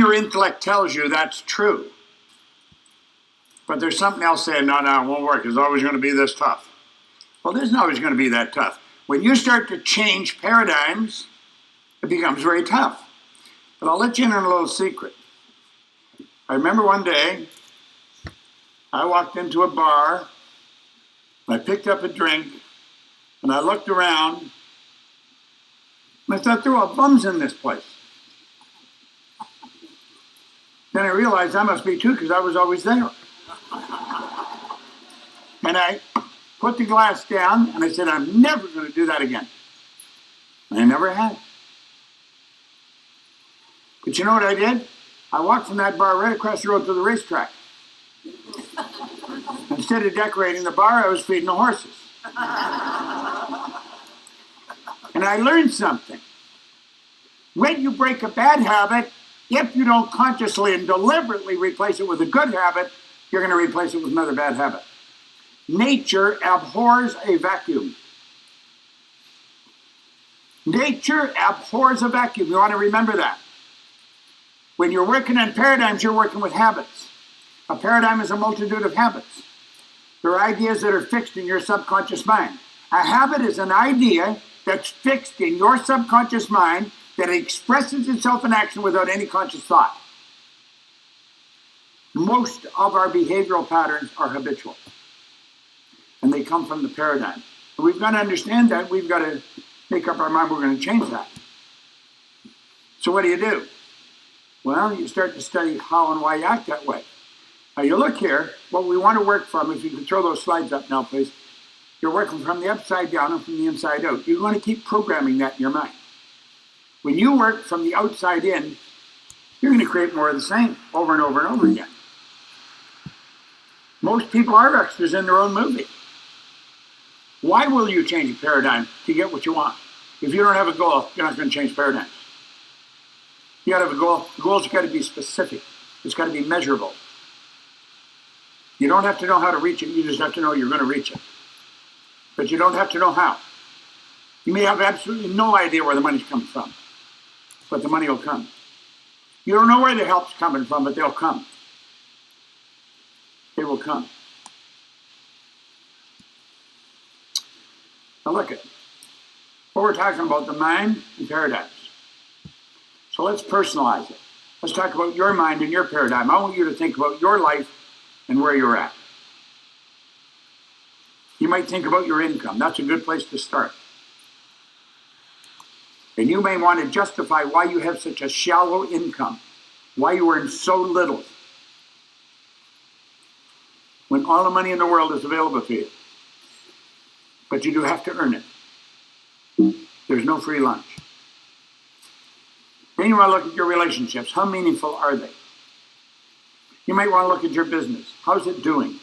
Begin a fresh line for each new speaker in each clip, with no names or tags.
your intellect tells you that's true. But there's something else saying, no, it won't work. It's always going to be this tough. Well, it isn't always going to be that tough. When you start to change paradigms, it becomes very tough. But I'll let you in on a little secret. I remember one day, I walked into a bar, I picked up a drink, and I looked around, and I thought, there were all bums in this place. Then I realized I must be too, because I was always there. And I put the glass down, and I said, I'm never going to do that again. And I never had. But you know what I did? I walked from that bar right across the road to the racetrack. Instead of decorating the bar, I was feeding the horses. And I learned something. When you break a bad habit, if you don't consciously and deliberately replace it with a good habit, you're going to replace it with another bad habit. Nature abhors a vacuum. Nature abhors a vacuum. You want to remember that. When you're working on paradigms, you're working with habits. A paradigm is a multitude of habits. There are ideas that are fixed in your subconscious mind. A habit is an idea that's fixed in your subconscious mind that expresses itself in action without any conscious thought. Most of our behavioral patterns are habitual. And they come from the paradigm. And we've got to understand that. We've got to make up our mind we're going to change that. So what do? Well, you start to study how and why you act that way. Now you look here, what we want to work from, if you can throw those slides up now, please. You're working from the upside down and from the inside out. You're going to keep programming that in your mind. When you work from the outside in, you're going to create more of the same over and over and over again. Most people are extras in their own movie. Why will you change a paradigm to get what you want? If you don't have a goal, you're not going to change paradigms. You got to have a goal. The goal's got to be specific. It's got to be measurable. You don't have to know how to reach it. You just have to know you're going to reach it. But you don't have to know how. You may have absolutely no idea where the money's coming from, but the money will come. You don't know where the help's coming from, but they'll come. They will come. Now look at what we're talking about, the mind and paradigms. So let's personalize it. Let's talk about your mind and your paradigm. I want you to think about your life and where you're at. You might think about your income. That's a good place to start. And you may want to justify why you have such a shallow income, why you earn so little, when all the money in the world is available to you. But you do have to earn it. There's no free lunch. Then you want to look at your relationships. How meaningful are they? You might want to look at your business. How's it doing?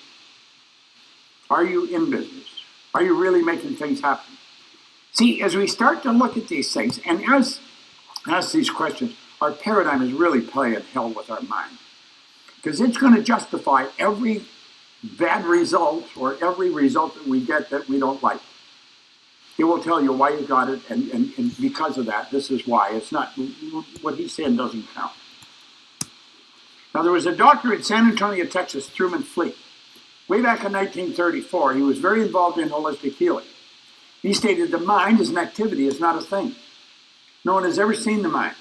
Are you in business? Are you really making things happen? See, as we start to look at these things and ask these questions, our paradigm is really playing hell with our mind. Because it's going to justify every bad result or every result that we get that we don't like. It will tell you why you got it, and because of that, this is why. It's not, what he's saying doesn't count. Now, there was a doctor in San Antonio, Texas, Truman Fleet. Way back in 1934, he was very involved in holistic healing. He stated the mind is an activity, it's not a thing. No one has ever seen the mind.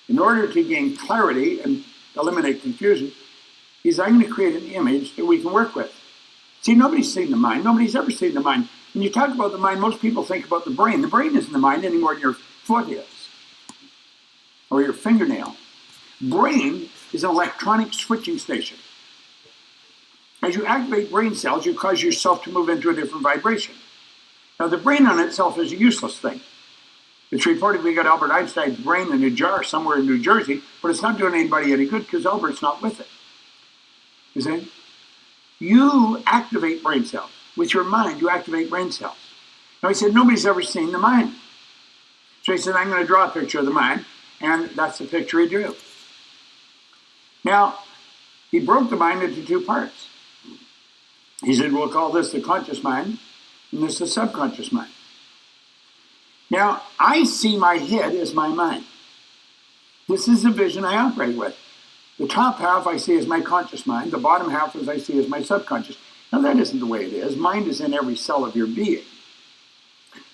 In order to gain clarity and eliminate confusion, he said, I'm going to create an image that we can work with. See, nobody's seen the mind. Nobody's ever seen the mind. When you talk about the mind, most people think about the brain. The brain isn't the mind any more than your foot is, or your fingernail. Brain is an electronic switching station. As you activate brain cells, you cause yourself to move into a different vibration. Now, the brain on itself is a useless thing. It's reported we got Albert Einstein's brain in a jar somewhere in New Jersey, but it's not doing anybody any good because Albert's not with it. You see? You activate brain cells. With your mind, you activate brain cells. Now, he said, nobody's ever seen the mind. So he said, I'm going to draw a picture of the mind, and that's the picture he drew. Now, he broke the mind into two parts. He said, we'll call this the conscious mind, and this the subconscious mind. Now, I see my head as my mind. This is the vision I operate with. The top half I see as my conscious mind. The bottom half as I see as my subconscious. Now, that isn't the way it is. Mind is in every cell of your being.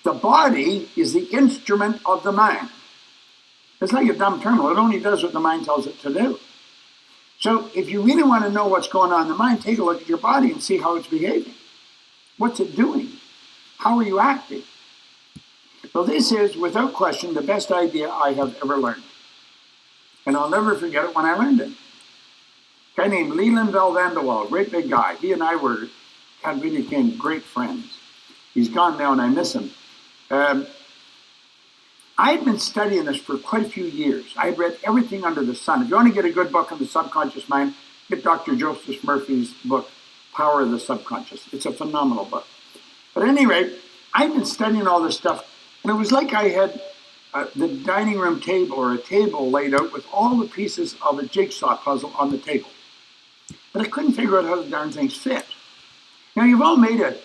The body is the instrument of the mind. It's like a dumb terminal. It only does what the mind tells it to do. So if you really want to know what's going on in the mind, take a look at your body and see how it's behaving. What's it doing? How are you acting? So this is, without question, the best idea I have ever learned. And I'll never forget it when I learned it. A guy named Leland Valvanderwall, great big guy. He and I really became great friends. He's gone now and I miss him. I had been studying this for quite a few years. I had read everything under the sun. If you want to get a good book on the subconscious mind, get Dr. Joseph Murphy's book, Power of the Subconscious. It's a phenomenal book. But at any rate, I'd been studying all this stuff, and it was like I had the dining room table or a table laid out with all the pieces of a jigsaw puzzle on the table. But I couldn't figure out how the darn things fit. Now, you've all made a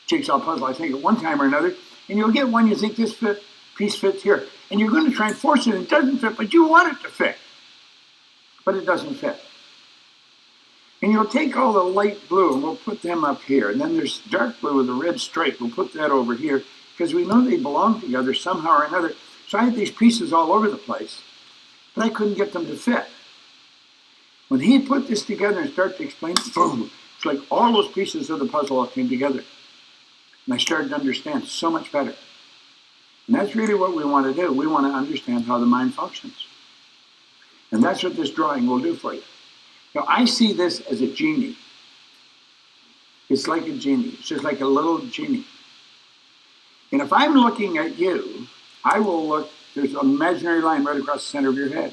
jigsaw puzzle, I think, at one time or another, and you'll get one you think this piece fits here. And you're going to try and force it, and it doesn't fit, but you want it to fit. But it doesn't fit. And you'll take all the light blue, and we'll put them up here. And then there's dark blue with a red stripe. We'll put that over here, because we know they belong together somehow or another. So I had these pieces all over the place, but I couldn't get them to fit. When he put this together and started to explain, boom, it's like all those pieces of the puzzle all came together. And I started to understand so much better. And that's really what we want to do. We want to understand how the mind functions. And that's what this drawing will do for you. Now, I see this as a genie. It's like a genie. It's just like a little genie. And if I'm looking at you, I will look, there's an imaginary line right across the center of your head.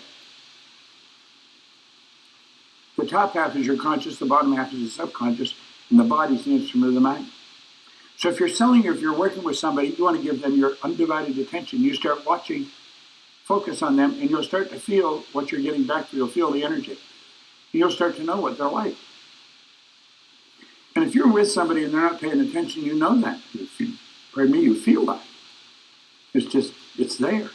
The top half is your conscious, the bottom half is the subconscious, and the body is the instrument of the mind. So if you're selling or if you're working with somebody, you want to give them your undivided attention. You start watching, focus on them, and you'll start to feel what you're getting back to. You'll feel the energy. You'll start to know what they're like. And if you're with somebody and they're not paying attention, you know that. You feel that. It's there.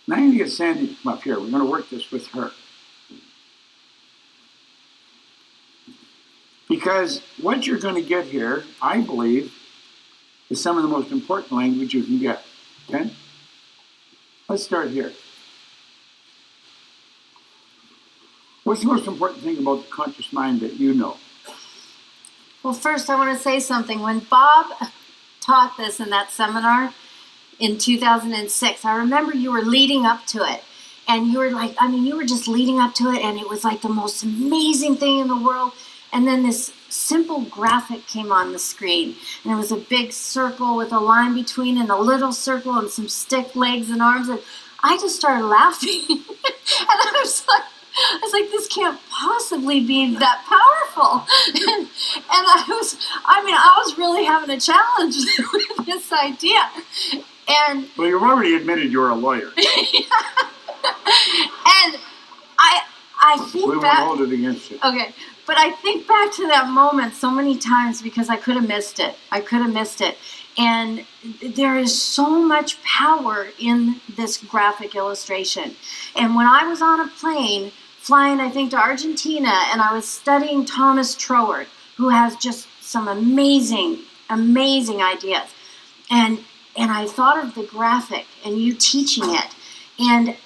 Now I'm going to get Sandy to come up here. We're going to work this with her. Because what you're going to get here, I believe, is some of the most important language you can get. Okay? Let's start here. What's the most important thing about the conscious mind that you know?
Well, first I want to say something. When Bob taught this in that seminar in 2006, I remember you were leading up to it. And you were like, you were just leading up to it, and it was like the most amazing thing in the world. And then this simple graphic came on the screen. And it was a big circle with a line between and a little circle and some stiff legs and arms. And I just started laughing. And I was like, this can't possibly be that powerful. And I was really having a challenge with this idea. And
well, you've already admitted you're a lawyer.
And I think
we won't hold it against you.
Okay. But I think back to that moment so many times because I could have missed it. And there is so much power in this graphic illustration. And when I was on a plane flying, I think, to Argentina, and I was studying Thomas Troward, who has just some amazing, amazing ideas. And I thought of the graphic and you teaching it. And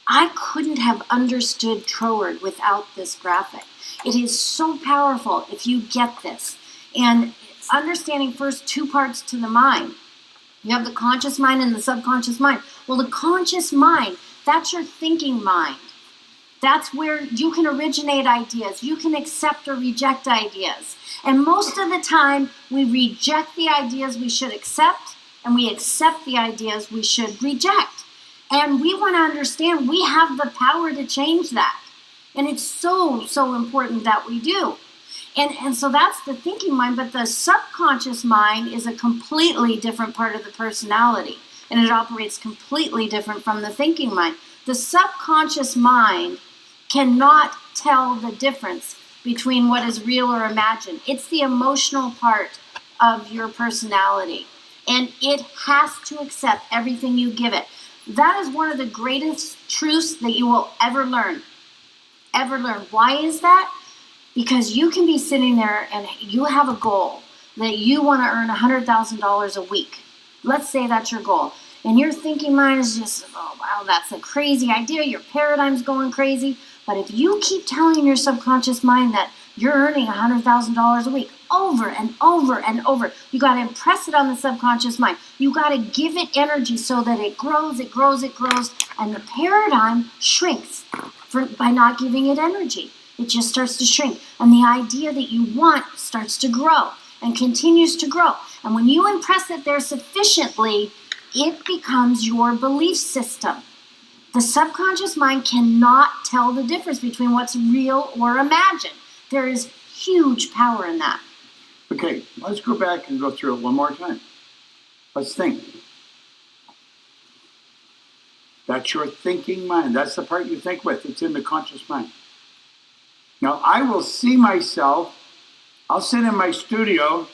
I couldn't have understood Troward without this graphic. It is so powerful if you get this. And understanding first two parts to the mind. You have the conscious mind and the subconscious mind. Well, the conscious mind, that's your thinking mind. That's where you can originate ideas. You can accept or reject ideas. And most of the time, we reject the ideas we should accept, and we accept the ideas we should reject. And we want to understand we have the power to change that. And it's so, so important that we do. And so that's the thinking mind, but the subconscious mind is a completely different part of the personality. And it operates completely different from the thinking mind. The subconscious mind cannot tell the difference between what is real or imagined. It's the emotional part of your personality. And it has to accept everything you give it. That is one of the greatest truths that you will ever learn. ever learn. Why is that? Because you can be sitting there and you have a goal that you want to earn $100,000 a week. Let's say that's your goal. And your thinking mind is just, oh, wow, that's a crazy idea. Your paradigm's going crazy. But if you keep telling your subconscious mind that you're earning $100,000 a week over and over and over, you got to impress it on the subconscious mind. You got to give it energy so that it grows, it grows, it grows. And the paradigm shrinks by not giving it energy. It just starts to shrink. And the idea that you want starts to grow and continues to grow. And when you impress it there sufficiently, it becomes your belief system. The subconscious mind cannot tell the difference between what's real or imagined. There is huge power in that.
Okay, let's go back and go through it one more time. Let's think. That's your thinking mind. That's the part you think with. It's in the conscious mind. Now, I will see myself, I'll sit in my studio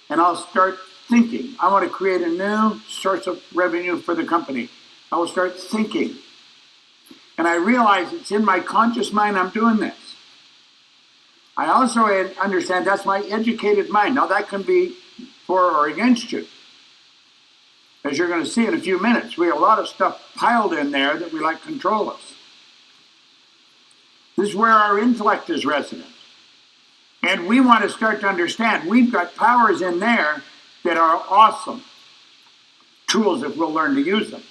and I'll start thinking. I want to create a new source of revenue for the company. I will start thinking. And I realize it's in my conscious mind I'm doing this. I also understand that's my educated mind. Now, that can be for or against you. As you're going to see in a few minutes, we have a lot of stuff piled in there that we like control us. This is where our intellect is resident. And we want to start to understand we've got powers in there that are awesome tools if we'll learn to use them.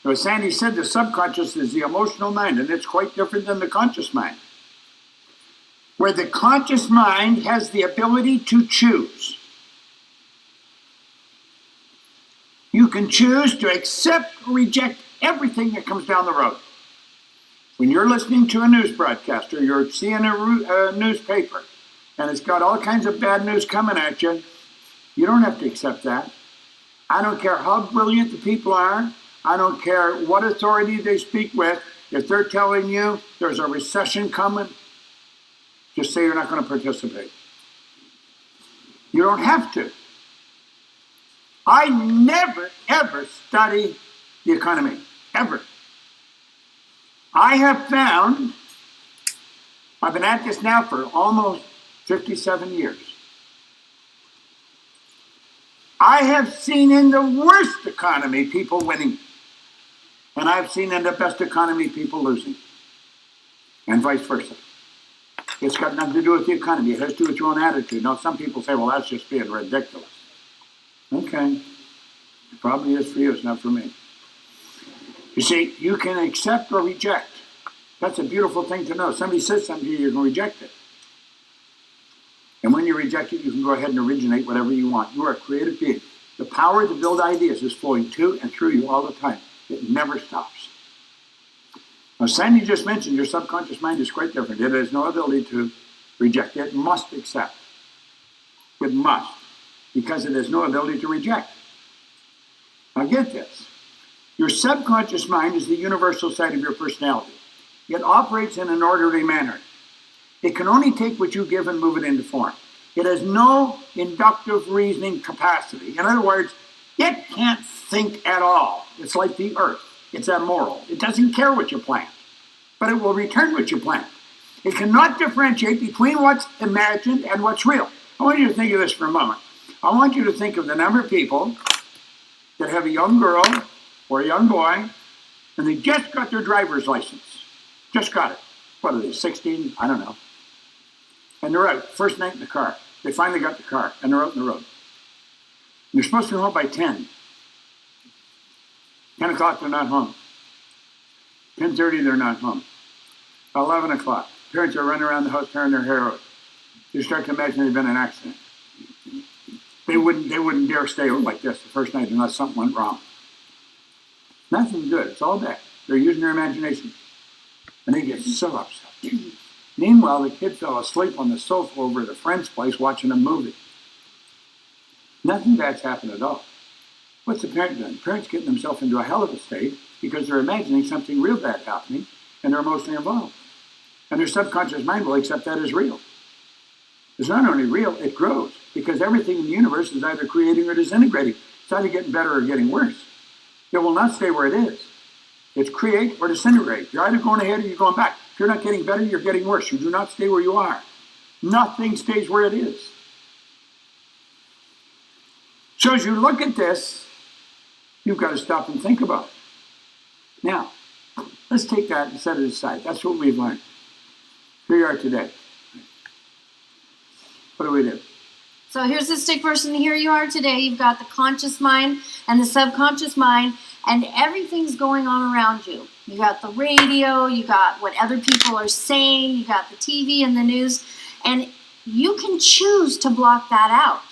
So as Sandy said, the subconscious is the emotional mind, and it's quite different than the conscious mind. Where the conscious mind has the ability to choose. You can choose to accept or reject everything that comes down the road. When you're listening to a news broadcast or you're seeing a newspaper and it's got all kinds of bad news coming at you, you don't have to accept that. I don't care how brilliant the people are. I don't care what authority they speak with. If they're telling you there's a recession coming, just say you're not going to participate. You don't have to. I never, ever study the economy, ever. I have found, I've been at this now for almost 57 years. I have seen in the worst economy people winning, and I've seen in the best economy people losing, and vice versa. It's got nothing to do with the economy. It has to do with your own attitude. Now, some people say, well, that's just being ridiculous. Okay. It probably is for you. It's not for me. You see, you can accept or reject. That's a beautiful thing to know. Somebody says something to you, you're going to reject it. And when you reject it, you can go ahead and originate whatever you want. You are a creative being. The power to build ideas is flowing to and through you all the time. It never stops. Now, Sandy just mentioned your subconscious mind is quite different. It has no ability to reject. It must accept. It must. Because it has no ability to reject. Now get this. Your subconscious mind is the universal side of your personality. It operates in an orderly manner. It can only take what you give and move it into form. It has no inductive reasoning capacity. In other words, it can't think at all. It's like the earth. It's immoral. It doesn't care what you plant, but it will return what you plant. It cannot differentiate between what's imagined and what's real. I want you to think of this for a moment. I want you to think of the number of people that have a young girl or a young boy, and they just got their driver's license. Just got it. What are they, 16? I don't know. And they're out, first night in the car. They finally got the car, and they're out on the road. And they're supposed to be home by 10. 10 o'clock, they're not home. 10:30, they're not home. 11 o'clock, parents are running around the house tearing their hair out. You start to imagine there's been an accident. They wouldn't dare stay out like this the first night unless something went wrong. Nothing good. It's all bad. They're using their imagination. And they get so upset. Meanwhile, the kid fell asleep on the sofa over at a friend's place watching a movie. Nothing bad's happened at all. What's the parent doing? The parent's getting themselves into a hell of a state because they're imagining something real bad happening and they're emotionally involved. And their subconscious mind will accept that as real. It's not only real, it grows because everything in the universe is either creating or disintegrating. It's either getting better or getting worse. It will not stay where it is. It's create or disintegrate. You're either going ahead or you're going back. If you're not getting better, you're getting worse. You do not stay where you are. Nothing stays where it is. So as you look at this, you've got to stop and think about it. Now, let's take that and set it aside. That's what we've learned. Here you are today. What do we do?
So here's the stick person. Here you are today. You've got the conscious mind and the subconscious mind, and everything's going on around you. You got the radio, you got what other people are saying, you got the TV and the news, and you can choose to block that out.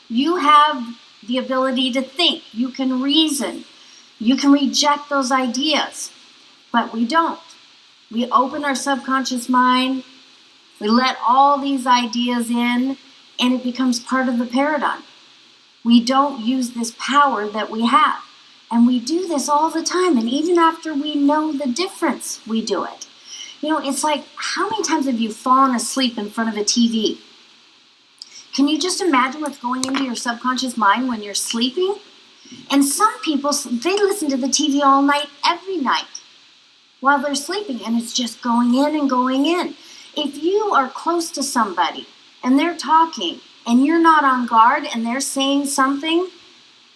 You have the ability to think. You can reason. You can reject those ideas, but we don't. We open our subconscious mind, we let all these ideas in, and it becomes part of the paradigm. We don't use this power that we have. And we do this all the time. And even after we know the difference, we do it. You know, it's like, how many times have you fallen asleep in front of a TV? Can you just imagine what's going into your subconscious mind when you're sleeping? And some people, they listen to the TV all night, every night, while they're sleeping. And it's just going in and going in. If you are close to somebody and they're talking and you're not on guard and they're saying something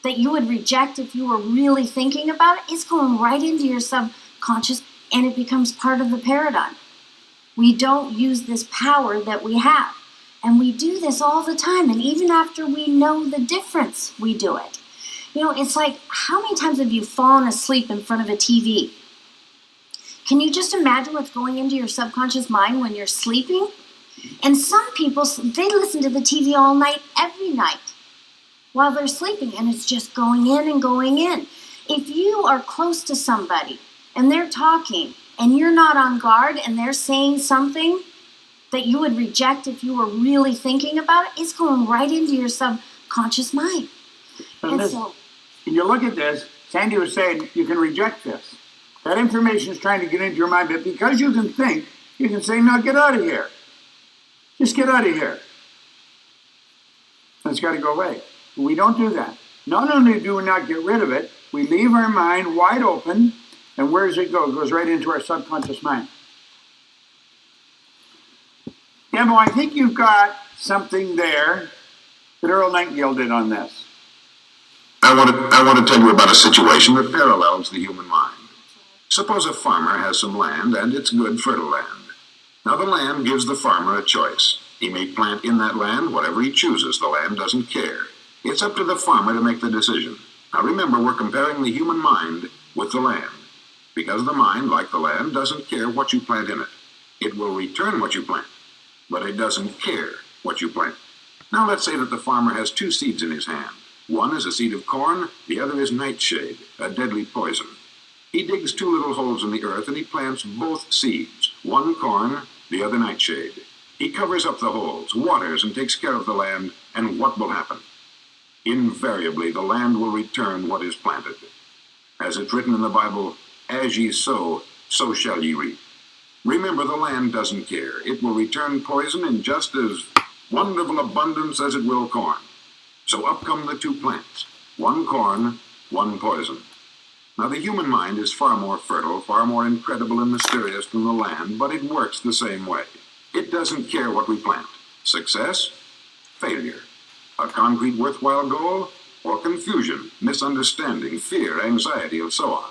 that you would reject if you were really thinking about it, it's going right into your subconscious and it becomes part of the paradigm. We don't use this power that we have. And we do this all the time. And even after we know the difference, we do it. You know, it's like, how many times have you fallen asleep in front of a TV? Can you just imagine what's going into your subconscious mind when you're sleeping? And some people, they listen to the TV all night, every night, while they're sleeping, and it's just going in and going in. If you are close to somebody and they're talking and you're not on guard and they're saying something that you would reject if you were really thinking about it, it's going right into your subconscious mind.
And you look at this, Sandy was saying you can reject this. That information is trying to get into your mind, but because you can think, you can say, no, get out of here. Just get out of here. It's got to go away. We don't do that. Not only do we not get rid of it, we leave our mind wide open, and where does it go? It goes right into our subconscious mind. Emma, I think you've got something there that Earl Nightingale did on this.
I want to tell you about a situation that parallels the human mind. Suppose a farmer has some land, and it's good, fertile land. Now the land gives the farmer a choice. He may plant in that land whatever he chooses. The land doesn't care. It's up to the farmer to make the decision. Now remember, we're comparing the human mind with the land. Because the mind, like the land, doesn't care what you plant in it. It will return what you plant, but it doesn't care what you plant. Now let's say that the farmer has two seeds in his hand. One is a seed of corn, the other is nightshade, a deadly poison. He digs two little holes in the earth and he plants both seeds, one corn, the other nightshade. He covers up the holes, waters, and takes care of the land, and what will happen? Invariably, the land will return what is planted. As it's written in the Bible, as ye sow, so shall ye reap. Remember, the land doesn't care. It will return poison in just as wonderful abundance as it will corn. So up come the two plants, one corn, one poison. Now the human mind is far more fertile, far more incredible and mysterious than the land, but it works the same way. It doesn't care what we plant. Success, failure. A concrete worthwhile goal, or confusion, misunderstanding, fear, anxiety, and so on.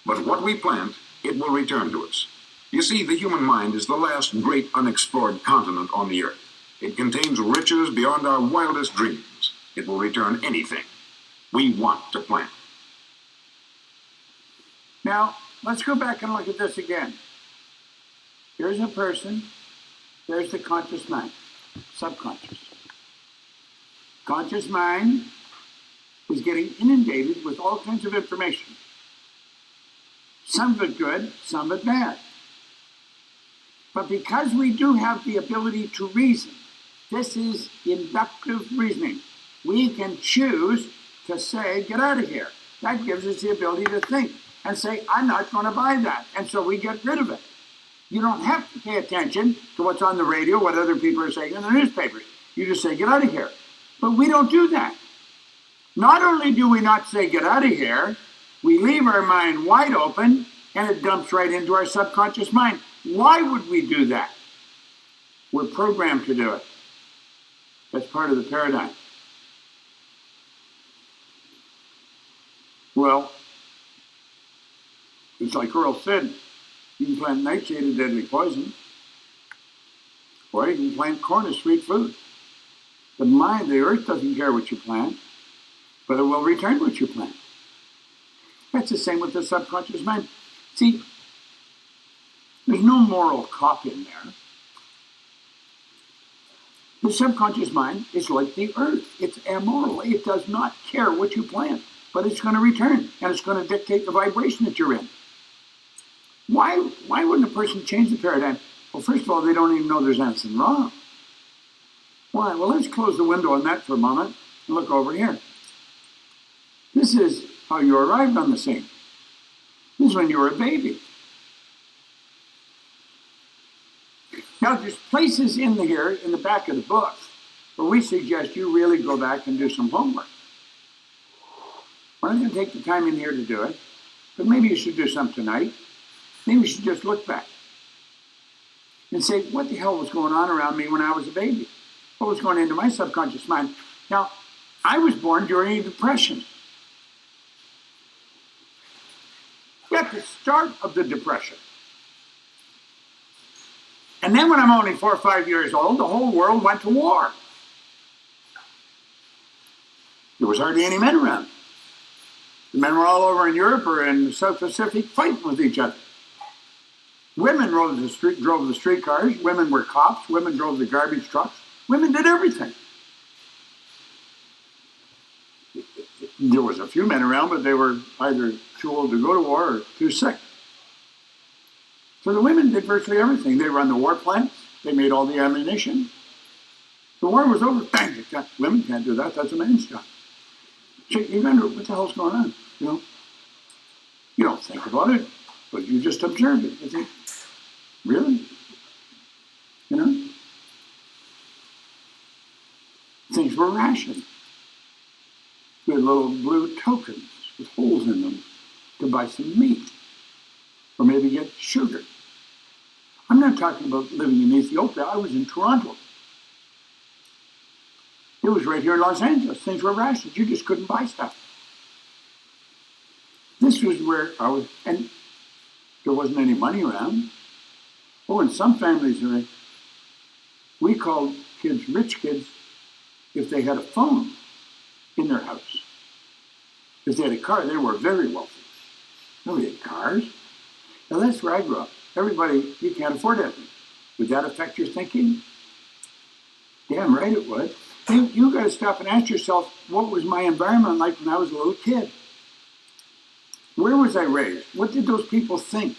But what we plant, it will return to us. You see, the human mind is the last great unexplored continent on the earth. It contains riches beyond our wildest dreams. It will return anything we want to plant.
Now, let's go back and look at this again. Here's a person. There's the conscious mind, subconscious. Conscious mind is getting inundated with all kinds of information. Some of it good, some of it bad. But because we do have the ability to reason, this is inductive reasoning. We can choose to say, get out of here. That gives us the ability to think and say, I'm not going to buy that. And so we get rid of it. You don't have to pay attention to what's on the radio, what other people are saying in the newspapers. You just say, get out of here. But we don't do that. Not only do we not say, get out of here, we leave our mind wide open and it dumps right into our subconscious mind. Why would we do that? We're programmed to do it. That's part of the paradigm. Well, it's like Earl said, you can plant nightshade, a deadly poison, or you can plant corn as sweet food. The mind, the earth doesn't care what you plant, but it will return what you plant. That's the same with the subconscious mind. See, there's no moral cop in there. The subconscious mind is like the earth. It's amoral. It does not care what you plant, but it's going to return, and it's going to dictate the vibration that you're in. Why wouldn't a person change the paradigm? Well, first of all, they don't even know there's anything wrong. Why? Well, let's close the window on that for a moment and look over here. This is how you arrived on the scene. This is when you were a baby. Now, there's places in here, in the back of the book, where we suggest you really go back and do some homework. We're not going to take the time in here to do it, but maybe you should do some tonight. Maybe you should just look back and say, what the hell was going on around me when I was a baby? What was going into my subconscious mind? Now, I was born during a depression. At the start of the depression. And then when I'm only 4 or 5 years old, the whole world went to war. There was hardly any men around. The men were all over in Europe or in the South Pacific fighting with each other. Women drove the streetcars. Women were cops. Women drove the garbage trucks. Women did everything. There was a few men around, but they were either too old to go to war or too sick. So the women did virtually everything. They run the war plants. They made all the ammunition. The war was over. Bang! Women can't do that. That's a man's job. So you wonder, what the hell's going on? You don't think about it, but you just observe it. You think, really? Things were rationed. We had little blue tokens with holes in them to buy some meat or maybe get sugar. I'm not talking about living in Ethiopia. I was in Toronto. It was right here in Los Angeles. Things were rationed. You just couldn't buy stuff. This was where I was, and there wasn't any money around. Oh, in some families, we called kids rich kids if they had a phone in their house. If they had a car, they were very wealthy. Nobody had cars. Now that's where I grew up. Everybody, you can't afford anything. Would that affect your thinking? Damn right it would. You got to stop and ask yourself, what was my environment like when I was a little kid? Where was I raised? What did those people think?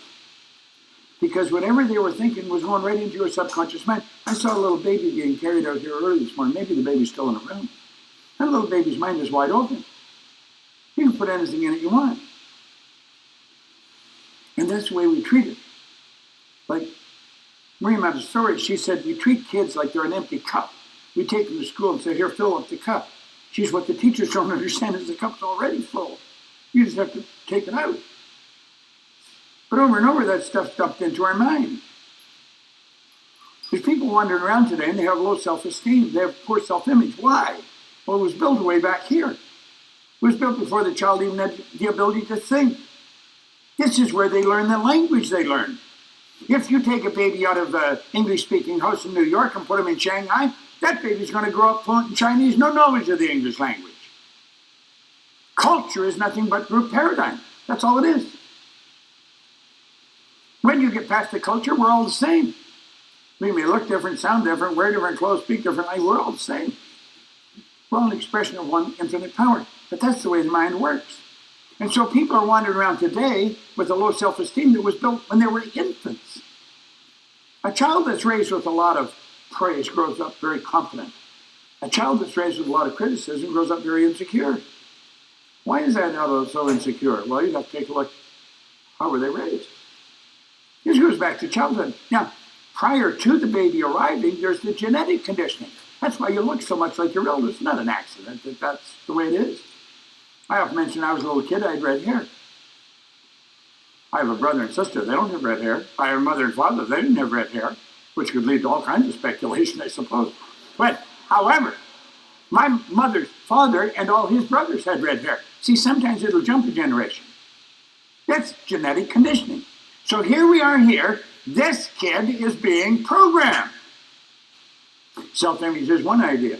Because whatever they were thinking was going right into your subconscious mind. I saw a little baby being carried out here early this morning. Maybe the baby's still in the room. That little baby's mind is wide open. You can put anything in it you want. And that's the way we treat it. Like Maria Montessori, she said, we treat kids like they're an empty cup. We take them to school and say, here, fill up the cup. She's what the teachers don't understand is the cup's already full. You just have to take it out. But over and over, that stuff's dumped into our mind. There's people wandering around today and they have low self-esteem. They have poor self-image. Why? Well, it was built way back here. It was built before the child even had the ability to think. This is where they learn the language they learn. If you take a baby out of an English-speaking house in New York and put him in Shanghai, that baby's going to grow up fluent in Chinese, no knowledge of the English language. Culture is nothing but group paradigm. That's all it is. When you get past the culture, we're all the same. We may look different, sound different, wear different clothes, speak differently. We're all the same. We're all an expression of one infinite power. But that's the way the mind works. And so people are wandering around today with a low self-esteem that was built when they were infants. A child that's raised with a lot of praise grows up very confident. A child that's raised with a lot of criticism grows up very insecure. Why is that now so insecure? Well, you have to take a look. How were they raised? This goes back to childhood. Now, prior to the baby arriving, there's the genetic conditioning. That's why you look so much like your elders. It's not an accident. That's the way it is. I often mention I was a little kid, I had red hair. I have a brother and sister, they don't have red hair. I have a mother and father, they didn't have red hair, which could lead to all kinds of speculation, I suppose. But, however, my mother's father and all his brothers had red hair. See, sometimes it'll jump a generation. That's genetic conditioning. So here we are here, this kid is being programmed. Self-image is one idea.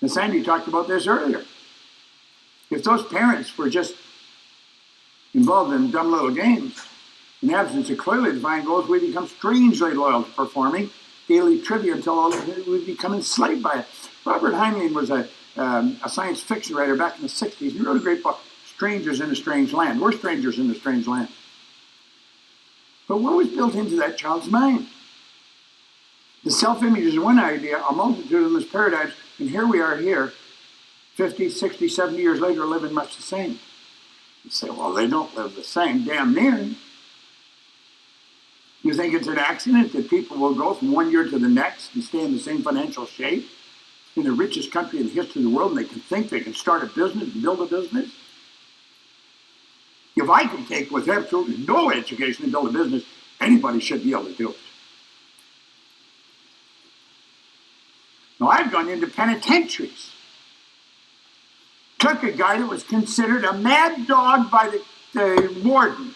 And Sandy talked about this earlier. If those parents were just involved in dumb little games, in the absence of clearly defined goals, we become strangely loyal to performing daily trivia until we become enslaved by it. Robert Heinlein was a science fiction writer back in the 60s. He wrote a great book, Strangers in a Strange Land. We're strangers in a strange land. But what was built into that child's mind? The self-image is one idea, a multitude of those paradigms, and here we are here, 50, 60, 70 years later, living much the same. You say, well, they don't live the same, damn near. You think it's an accident that people will go from one year to the next and stay in the same financial shape in the richest country in the history of the world, and they can think they can start a business and build a business? If I can take with absolutely no education and build a business, anybody should be able to do it. Now, I've gone into penitentiaries. Took a guy that was considered a mad dog by the warden.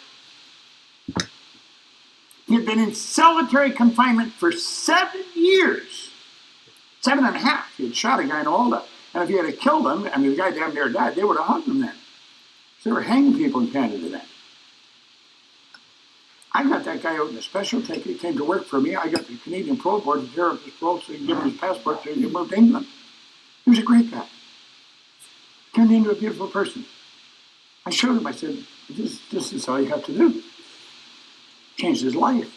He had been in solitary confinement for 7 years. 7.5. He had shot a guy in Alda. And if he had killed him, and the guy damn near died, they would have hung him then. So they were hanging people in Canada then. I got that guy out in a special ticket. He came to work for me. I got the Canadian Parole Board to tear up his parole so he could give him his passport so he could move to England. He was a great guy. Turned into a beautiful person. I showed him, I said, this is all you have to do. Changed his life.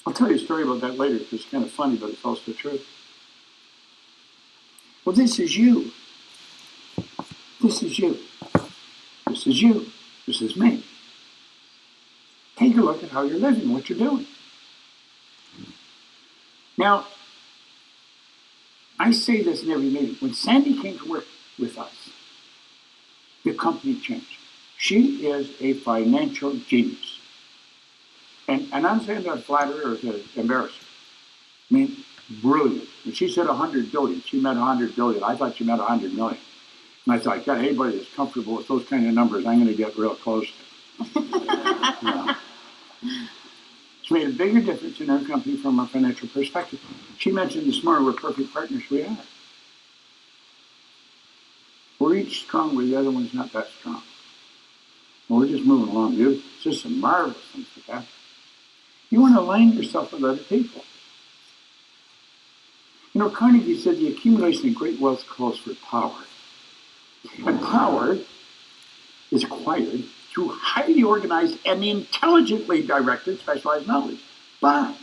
I'll tell you a story about that later because it's kind of funny, but it's also true. Well, this is you. This is you. This is you. This is me. Take a look at how you're living, what you're doing. Now, I say this in every meeting. When Sandy came to work with us, the company changed. She is a financial genius. And I'm saying that to flatter her or to embarrass her. I mean, brilliant. When she said 100 billion, she meant 100 billion. I thought she meant 100 million. And I thought, God, anybody that's comfortable with those kind of numbers, I'm going to get real close to. Yeah. It's made a bigger difference in our company from a financial perspective. She mentioned this morning we're perfect partners. We are. We're each strong where the other one's not that strong. And we're just moving along, dude. It's just some marvelous things to happen. You want to align yourself with other people. You know, Carnegie said the accumulation of great wealth calls for power. And power is acquired through highly organized and intelligently directed specialized knowledge. But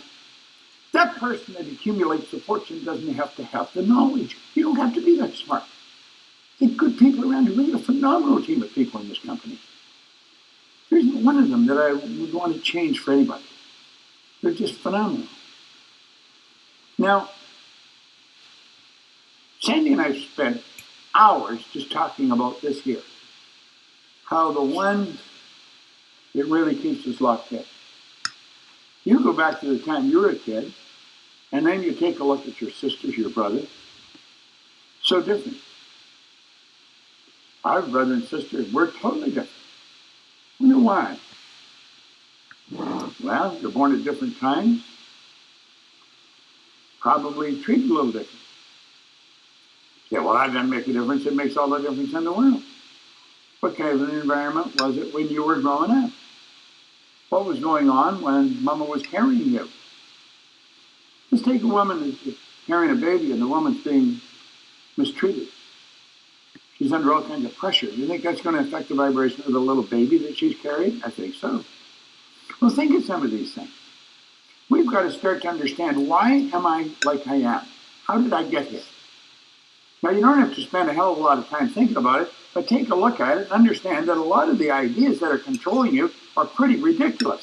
that person that accumulates the fortune doesn't have to have the knowledge. You don't have to be that smart. Get good people around you. We have a phenomenal team of people in this company. There isn't one of them that I would want to change for anybody. They're just phenomenal. Now, Sandy and I spent hours just talking about this here. How the one that really keeps us locked in. You go back to the time you were a kid, and then you take a look at your sisters, your brother. So different. Our brother and sister, we're totally different. You know why? Well, they're born at different times. Probably treated a little different. Yeah, well, that doesn't make a difference. It makes all the difference in the world. What kind of an environment was it when you were growing up? What was going on when Mama was carrying you? Let's take a woman who's carrying a baby and the woman's being mistreated. She's under all kinds of pressure. You think that's going to affect the vibration of the little baby that she's carrying? I think so. Well, think of some of these things. We've got to start to understand, why am I like I am? How did I get here? Now, you don't have to spend a hell of a lot of time thinking about it, but take a look at it and understand that a lot of the ideas that are controlling you are pretty ridiculous.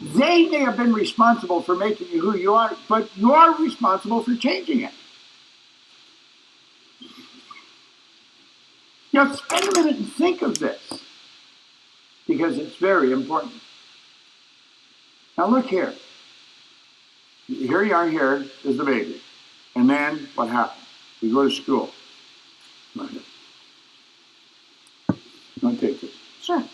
They may have been responsible for making you who you are, but you are responsible for changing it. Now, spend a minute and think of this. because it's very important. Now look here. Here you are, here is the baby. And then what happens? We go to school. I'll take this.
Sure.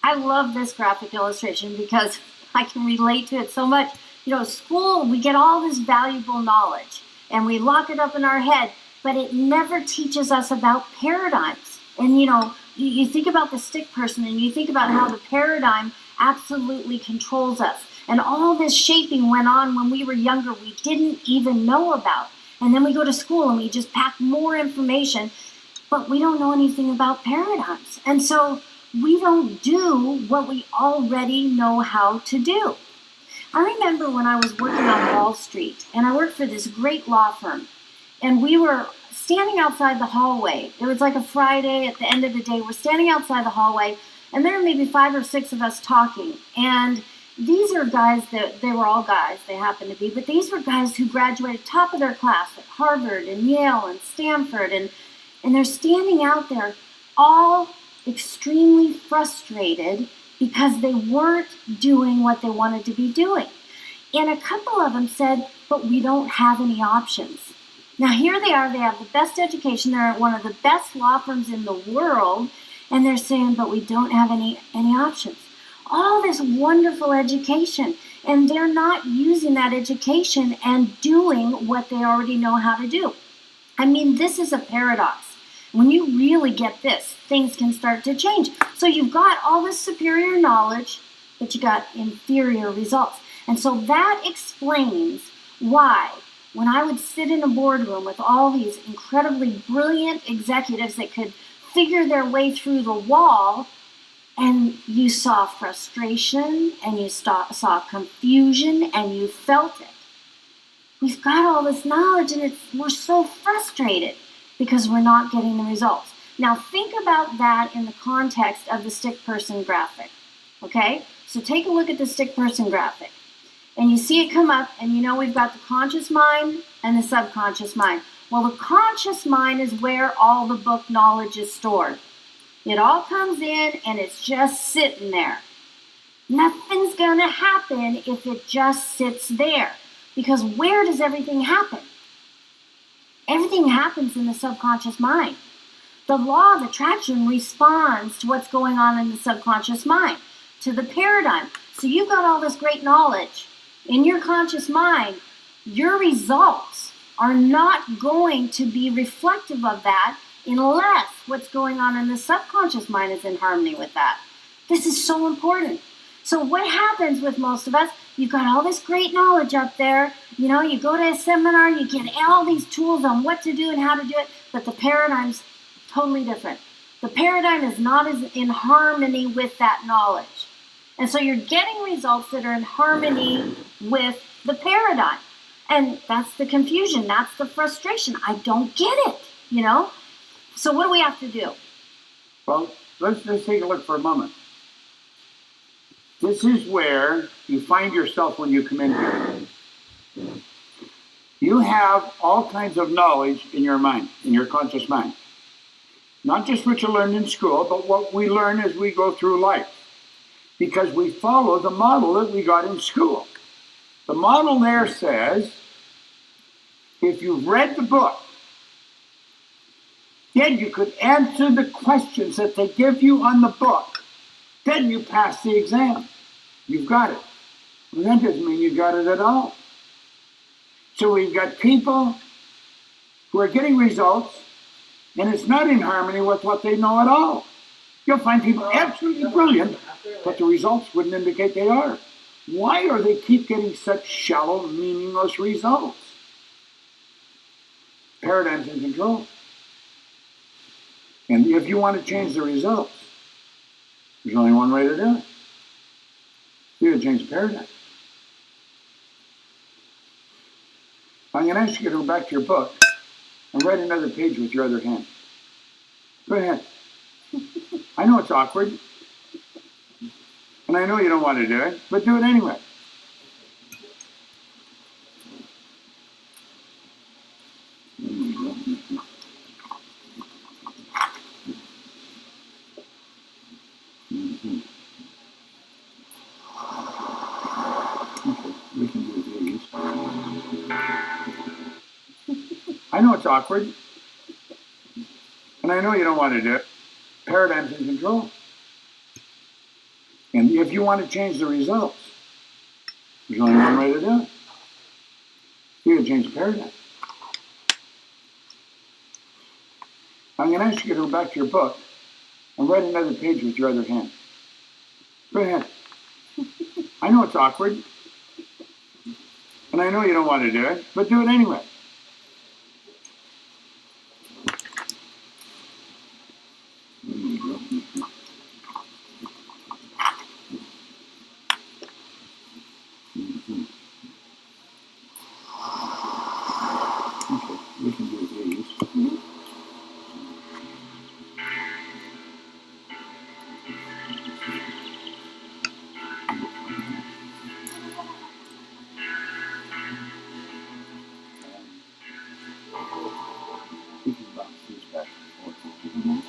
I love this graphic illustration because I can relate to it so much. You know, school, we get all this valuable knowledge and we lock it up in our head, but it never teaches us about paradigms. And, you know, you think about the stick person and you think about how the paradigm absolutely controls us. And all this shaping went on when we were younger we didn't even know about. And then we go to school and we just pack more information, but we don't know anything about paradigms. And so we don't do what we already know how to do. I remember when I was working on Wall Street, and I worked for this great law firm, and we were standing outside the hallway. It was like a Friday at the end of the day. We're standing outside the hallway, and there were maybe 5 or 6 of us talking. And these are guys that, they were all guys, they happened to be, but these were guys who graduated top of their class at Harvard and Yale and Stanford, and they're standing out there all extremely frustrated because they weren't doing what they wanted to be doing. And a couple of them said, but we don't have any options. Now here they are, they have the best education, they're at one of the best law firms in the world, and they're saying, but we don't have any options. All this wonderful education, and they're not using that education and doing what they already know how to do. I mean, this is a paradox. When you really get this, things can start to change. So you've got all this superior knowledge, but you got inferior results. And so that explains why when I would sit in a boardroom with all these incredibly brilliant executives that could figure their way through the wall, and you saw frustration, and you saw confusion, and you felt it. We've got all this knowledge, and we're so frustrated because we're not getting the results. Now think about that in the context of the stick person graphic, okay? So take a look at the stick person graphic, and you see it come up, and you know we've got the conscious mind and the subconscious mind. Well, the conscious mind is where all the book knowledge is stored. It all comes in, and it's just sitting there. Nothing's going to happen if it just sits there, because where does everything happen? Everything happens in the subconscious mind. The law of attraction responds to what's going on in the subconscious mind, to the paradigm. So you've got all this great knowledge in your conscious mind. Your results are not going to be reflective of that unless what's going on in the subconscious mind is in harmony with that. This is so important. So what happens with most of us, you've got all this great knowledge up there, you know, you go to a seminar, you get all these tools on what to do and how to do it, but the paradigm's totally different. The paradigm is not as in harmony with that knowledge. And so you're getting results that are in harmony with the paradigm. And that's the confusion, that's the frustration. I don't get it, you know? So what do we have to do?
Well, let's take a look for a moment. This is where you find yourself when you come in here. You have all kinds of knowledge in your mind, in your conscious mind. Not just what you learned in school, but what we learn as we go through life. Because we follow the model that we got in school. The model there says, if you've read the book, then you could answer the questions that they give you on the book. Then you pass the exam. You've got it. Well, that doesn't mean you got it at all. So we've got people who are getting results, and it's not in harmony with what they know at all. You'll find people absolutely brilliant, but the results wouldn't indicate they are. Why are they keep getting such shallow, meaningless results? Paradigm's in control. And if you want to change the results, there's only one way to do it. You got to change the paradigm. I'm going to ask you to go back to your book and write another page with your other hand. Go ahead. I know it's awkward, and I know you don't want to do it, but do it anyway. know it's awkward, and I know you don't want to do it. Paradigm's in control. And if you want to change the results, there's only one way to do it. You can change the paradigm. I'm going to ask you to go back to your book and write another page with your other hand. Go ahead. I know it's awkward, and I know you don't want to do it, but do it anyway. Okay, we can do these. We can bounce these back and forth. Here you go.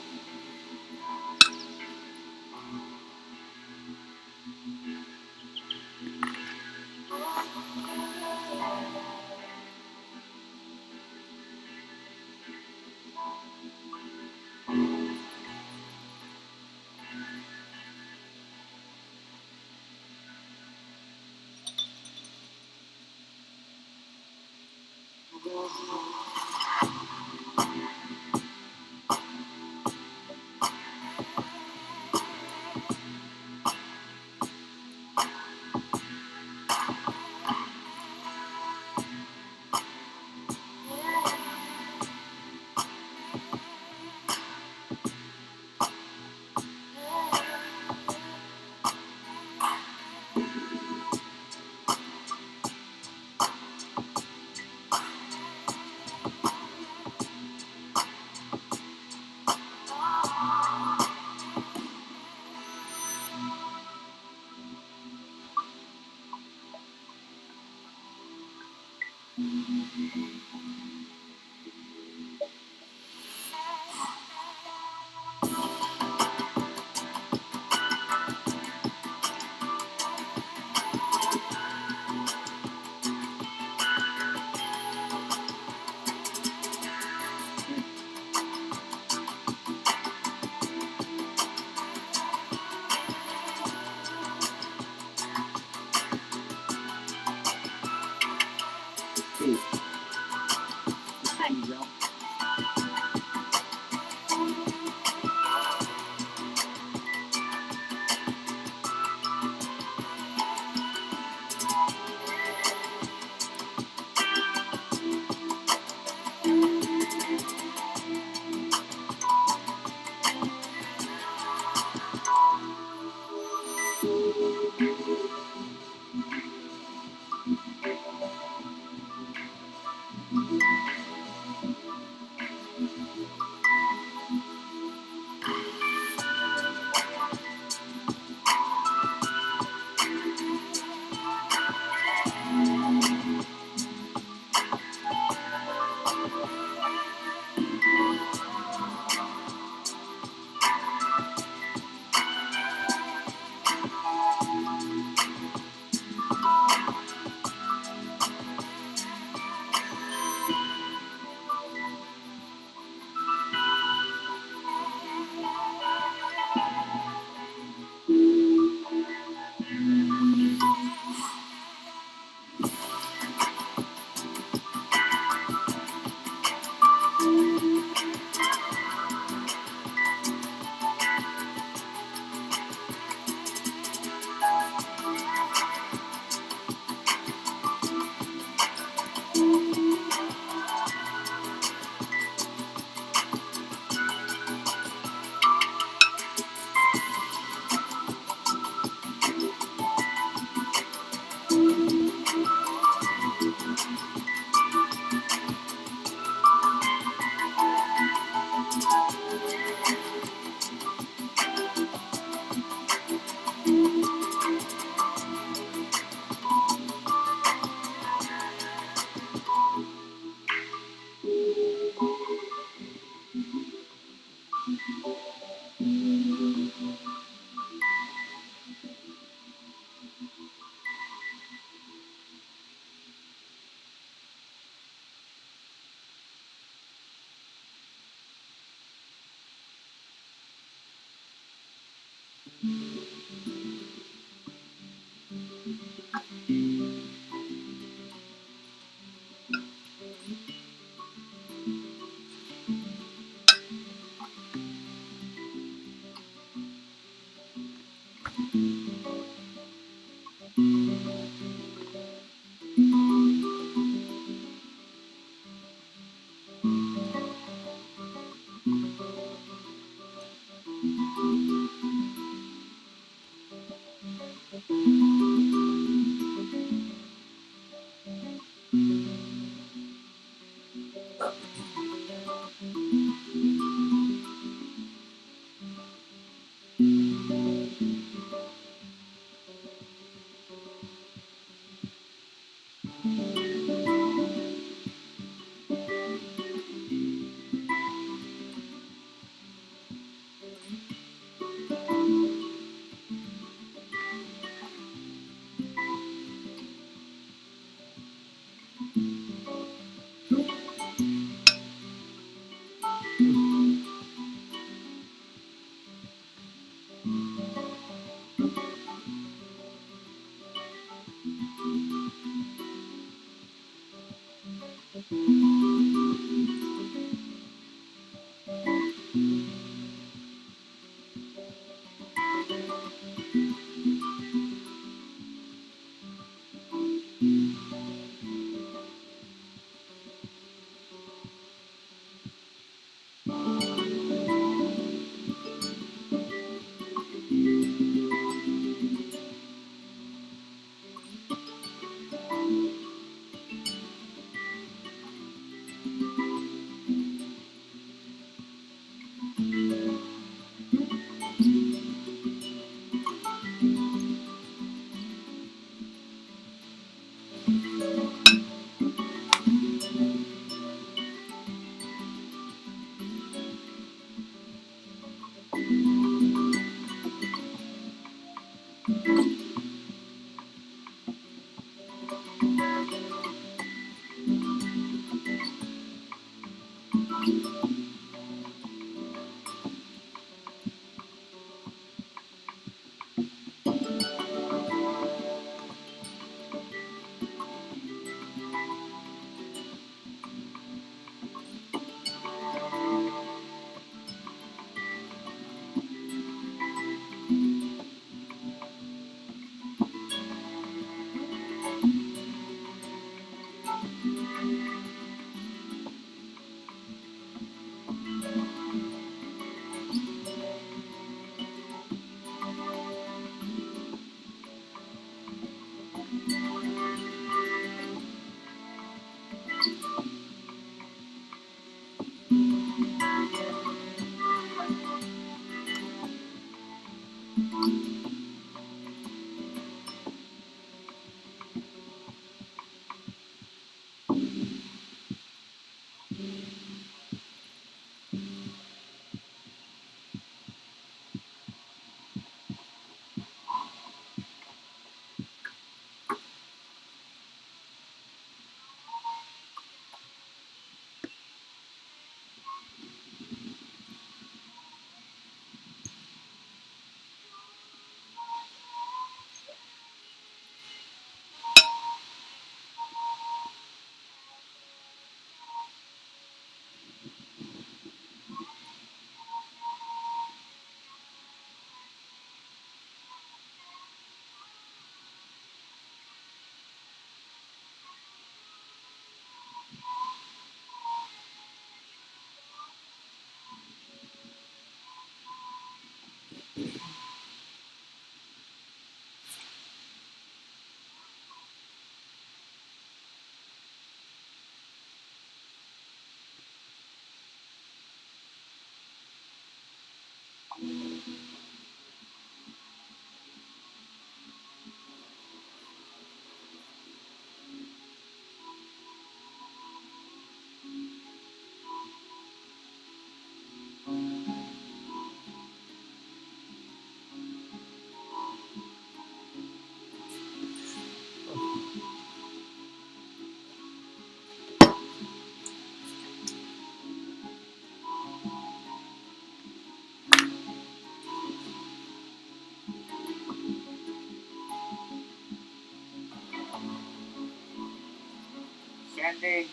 Sandy.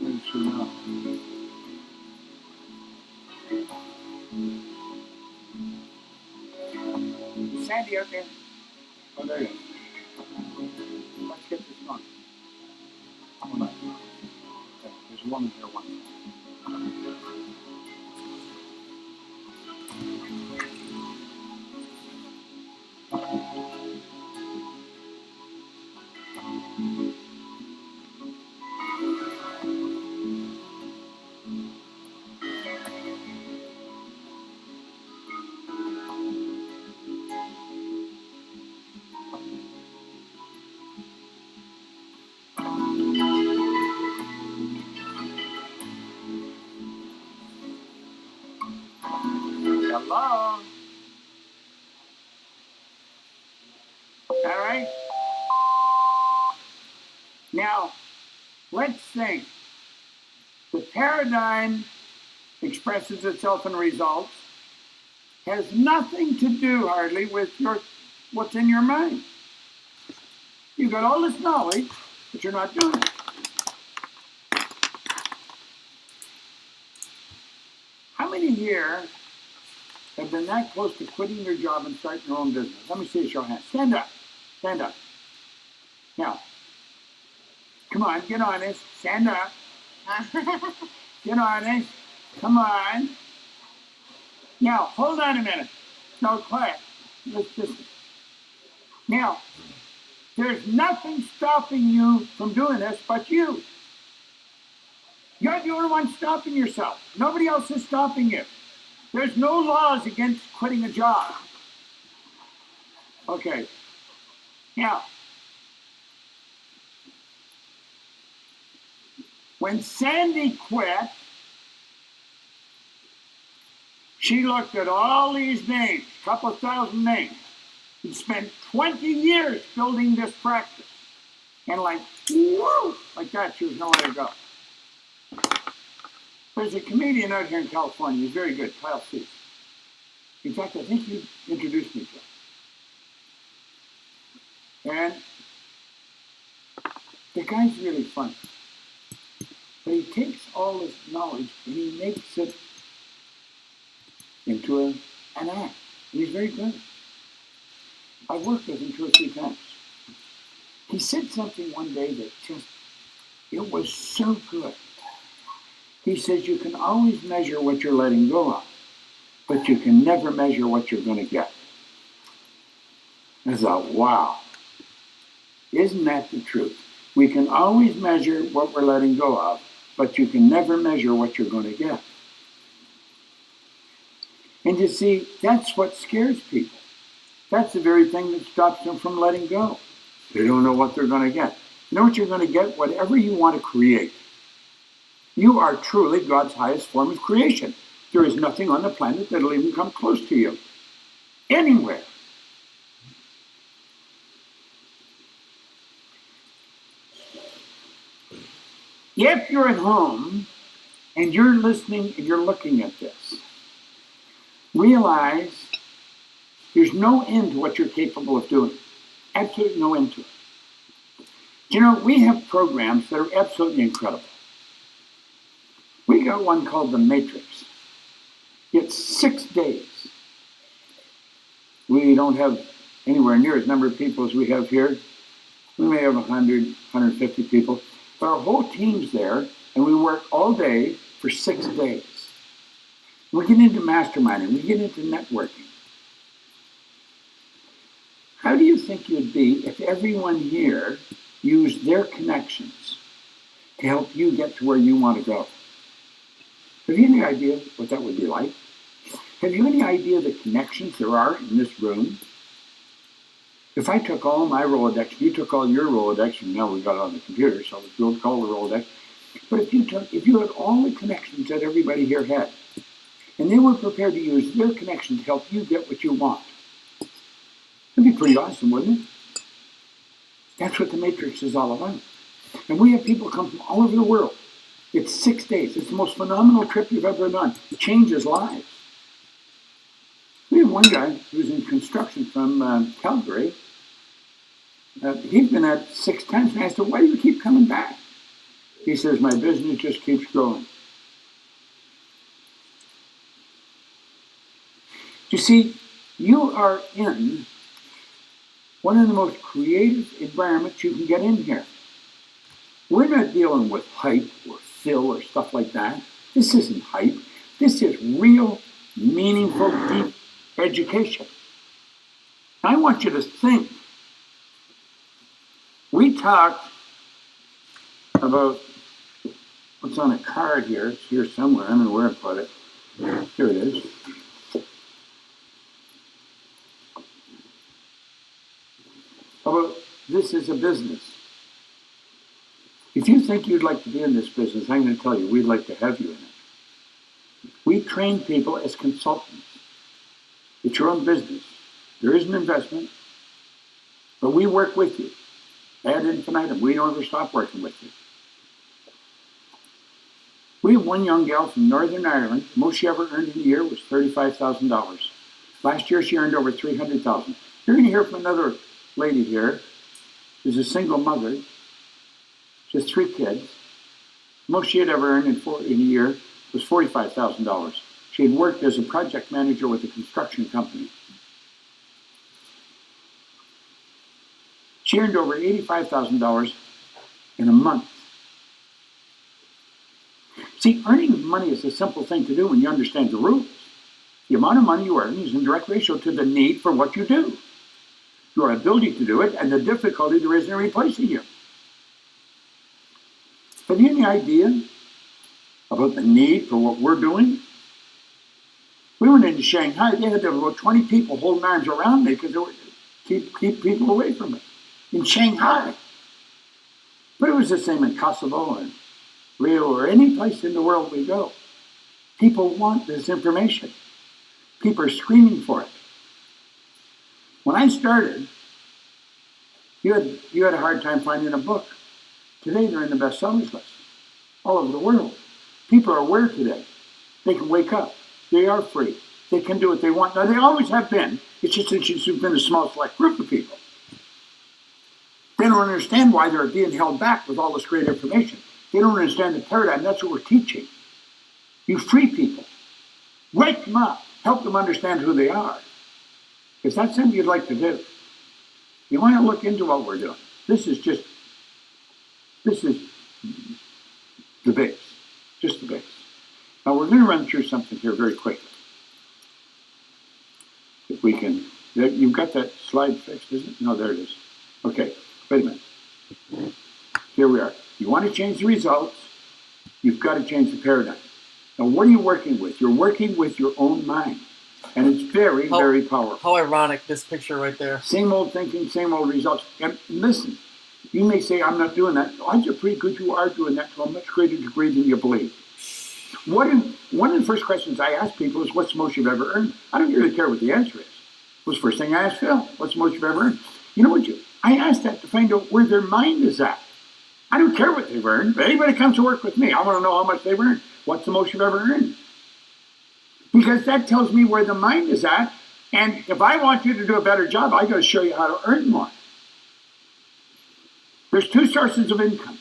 Where's she now? Sandy out there. Oh, there you go. Let's get this going. Hold on. Okay, there's a woman here once. Hello? All right. Now, let's think. The paradigm expresses itself in results, has nothing to do hardly with what's in your mind. You've got all this knowledge, but you're not doing it. How many here have been that close to quitting your job and starting your own business? Let me see a show of hands. Stand up. Stand up. Now, come on, get honest. Stand up. Get honest. Come on. Now, hold on a minute. No, quiet. Let's listen. Now, there's nothing stopping you from doing this but you. You're the only one stopping yourself. Nobody else is stopping you. There's no laws against quitting a job. Okay. Now, when Sandy quit, she looked at all these names, a couple thousand names, and spent 20 years building this practice. And like, woo, like that, she was nowhere to go. There's a comedian out here in California. He's very good, Kasix. In fact, I think you introduced me to him. And the guy's really funny. But he takes all this knowledge and he makes it into an act. And he's very good. I've worked with him 2 or 3 times. He said something one day that just, it was so good. He says you can always measure what you're letting go of, but you can never measure what you're going to get. I thought, wow, isn't that the truth? We can always measure what we're letting go of, but you can never measure what you're going to get. And you see, that's what scares people. That's the very thing that stops them from letting go. They don't know what they're going to get. You know what you're going to get? Whatever you want to create. You are truly God's highest form of creation. There is nothing on the planet that'll even come close to you. Anywhere. If you're at home and you're listening and you're looking at this, realize there's no end to what you're capable of doing. Absolutely no end to it. You know, we have programs that are absolutely incredible. We got one called the Matrix. It's 6 days. We don't have anywhere near as number of people as we have here. We may have 100, 150 people. But our whole team's there, and we work all day for 6 days. We get into masterminding. We get into networking. How do you think you'd be if everyone here used their connections to help you get to where you want to go? Have you any idea what that would be like? Have you any idea the connections there are in this room? If I took all my Rolodex, you took all your Rolodex, and now we got it on the computer, so we'll call the Rolodex. But if you had all the connections that everybody here had, and they were prepared to use their connection to help you get what you want, it'd be pretty awesome, wouldn't it? That's what the Matrix is all about. And we have people come from all over the world. It's 6 days. It's the most phenomenal trip you've ever done. It changes lives. We had one guy who was in construction from Calgary. He's been at 6 times, and I said, why do you keep coming back? He says, my business just keeps growing. You see, you are in one of the most creative environments you can get in here. We're not dealing with hype or fill or stuff like that. This isn't hype. This is real, meaningful, deep education. I want you to think. We talked about what's on a card here. It's here somewhere. I don't know where I put it. Here it is. About this is a business. If you think you'd like to be in this business, I'm going to tell you, we'd like to have you in it. We train people as consultants. It's your own business. There is an investment, but we work with you. Ad infinitum. We don't ever stop working with you. We have one young gal from Northern Ireland. The most she ever earned in a year was $35,000. Last year she earned over $300,000. You're going to hear from another lady here who's a single mother. She has 3 kids. The most she had ever earned in a year was $45,000. She had worked as a project manager with a construction company. She earned over $85,000 in a month. See, earning money is a simple thing to do when you understand the rules. The amount of money you earn is in direct ratio to the need for what you do, your ability to do it, and the difficulty there is in replacing you. Have you any idea about the need for what we're doing? We went into Shanghai. They had about 20 people holding arms around me because they were keep people away from me. In Shanghai. But it was the same in Kosovo and Rio or any place in the world we go. People want this information. People are screaming for it. When I started, you had a hard time finding a book. Today they're in the bestsellers list all over the world. People are aware today. They can wake up. They are free. They can do what they want. Now they always have been. It's just that it's been a small select group of people. They don't understand why they're being held back with all this great information. They don't understand the paradigm. That's what we're teaching. You free people. Wake them up. Help them understand who they are. If that's something you'd like to do, you want to look into what we're doing. This is the base. Just the base. Now we're going to run through something here very quickly. If we can. You've got that slide fixed, isn't it? No, there it is. Okay. Wait a minute. Here we are. You want to change the results, you've got to change the paradigm. Now, what are you working with? You're working with your own mind. And it's very, very powerful.
How ironic, this picture right there.
Same old thinking, same old results. And listen, you may say, I'm not doing that. Odds are pretty good you are doing that to a much greater degree than you believe. One of the first questions I ask people is, what's the most you've ever earned? I don't really care what the answer is. What's the first thing I ask Phil? What's the most you've ever earned? You know what? I ask that to find out where their mind is at. I don't care what they've earned. But anybody comes to work with me, I want to know how much they've earned. What's the most you've ever earned? Because that tells me where the mind is at. And if I want you to do a better job, I got to show you how to earn more. There's 2 sources of income.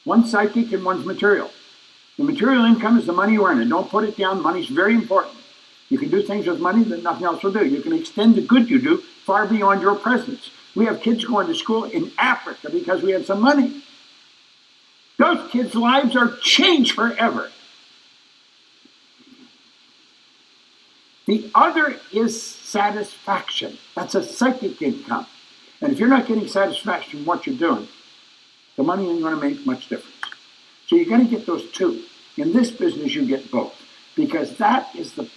One's psychic and one's material. The material income is the money you earn. And don't put it down. Money's very important. You can do things with money that nothing else will do. You can extend the good you do far beyond your presence. We have kids going to school in Africa because we have some money. Those kids' lives are changed forever. The other is satisfaction. That's a psychic income. And if you're not getting satisfaction from what you're doing, the money ain't going to make much difference. So you're going to get those 2. In this business, you get both. Because that is the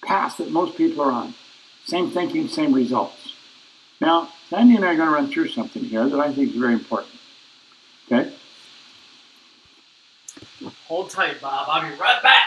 path that most people are on. Same thinking, same results. Now, Sandy and I are going to run through something here that I think is very important. Okay?
Hold tight, Bob. I'll be right back.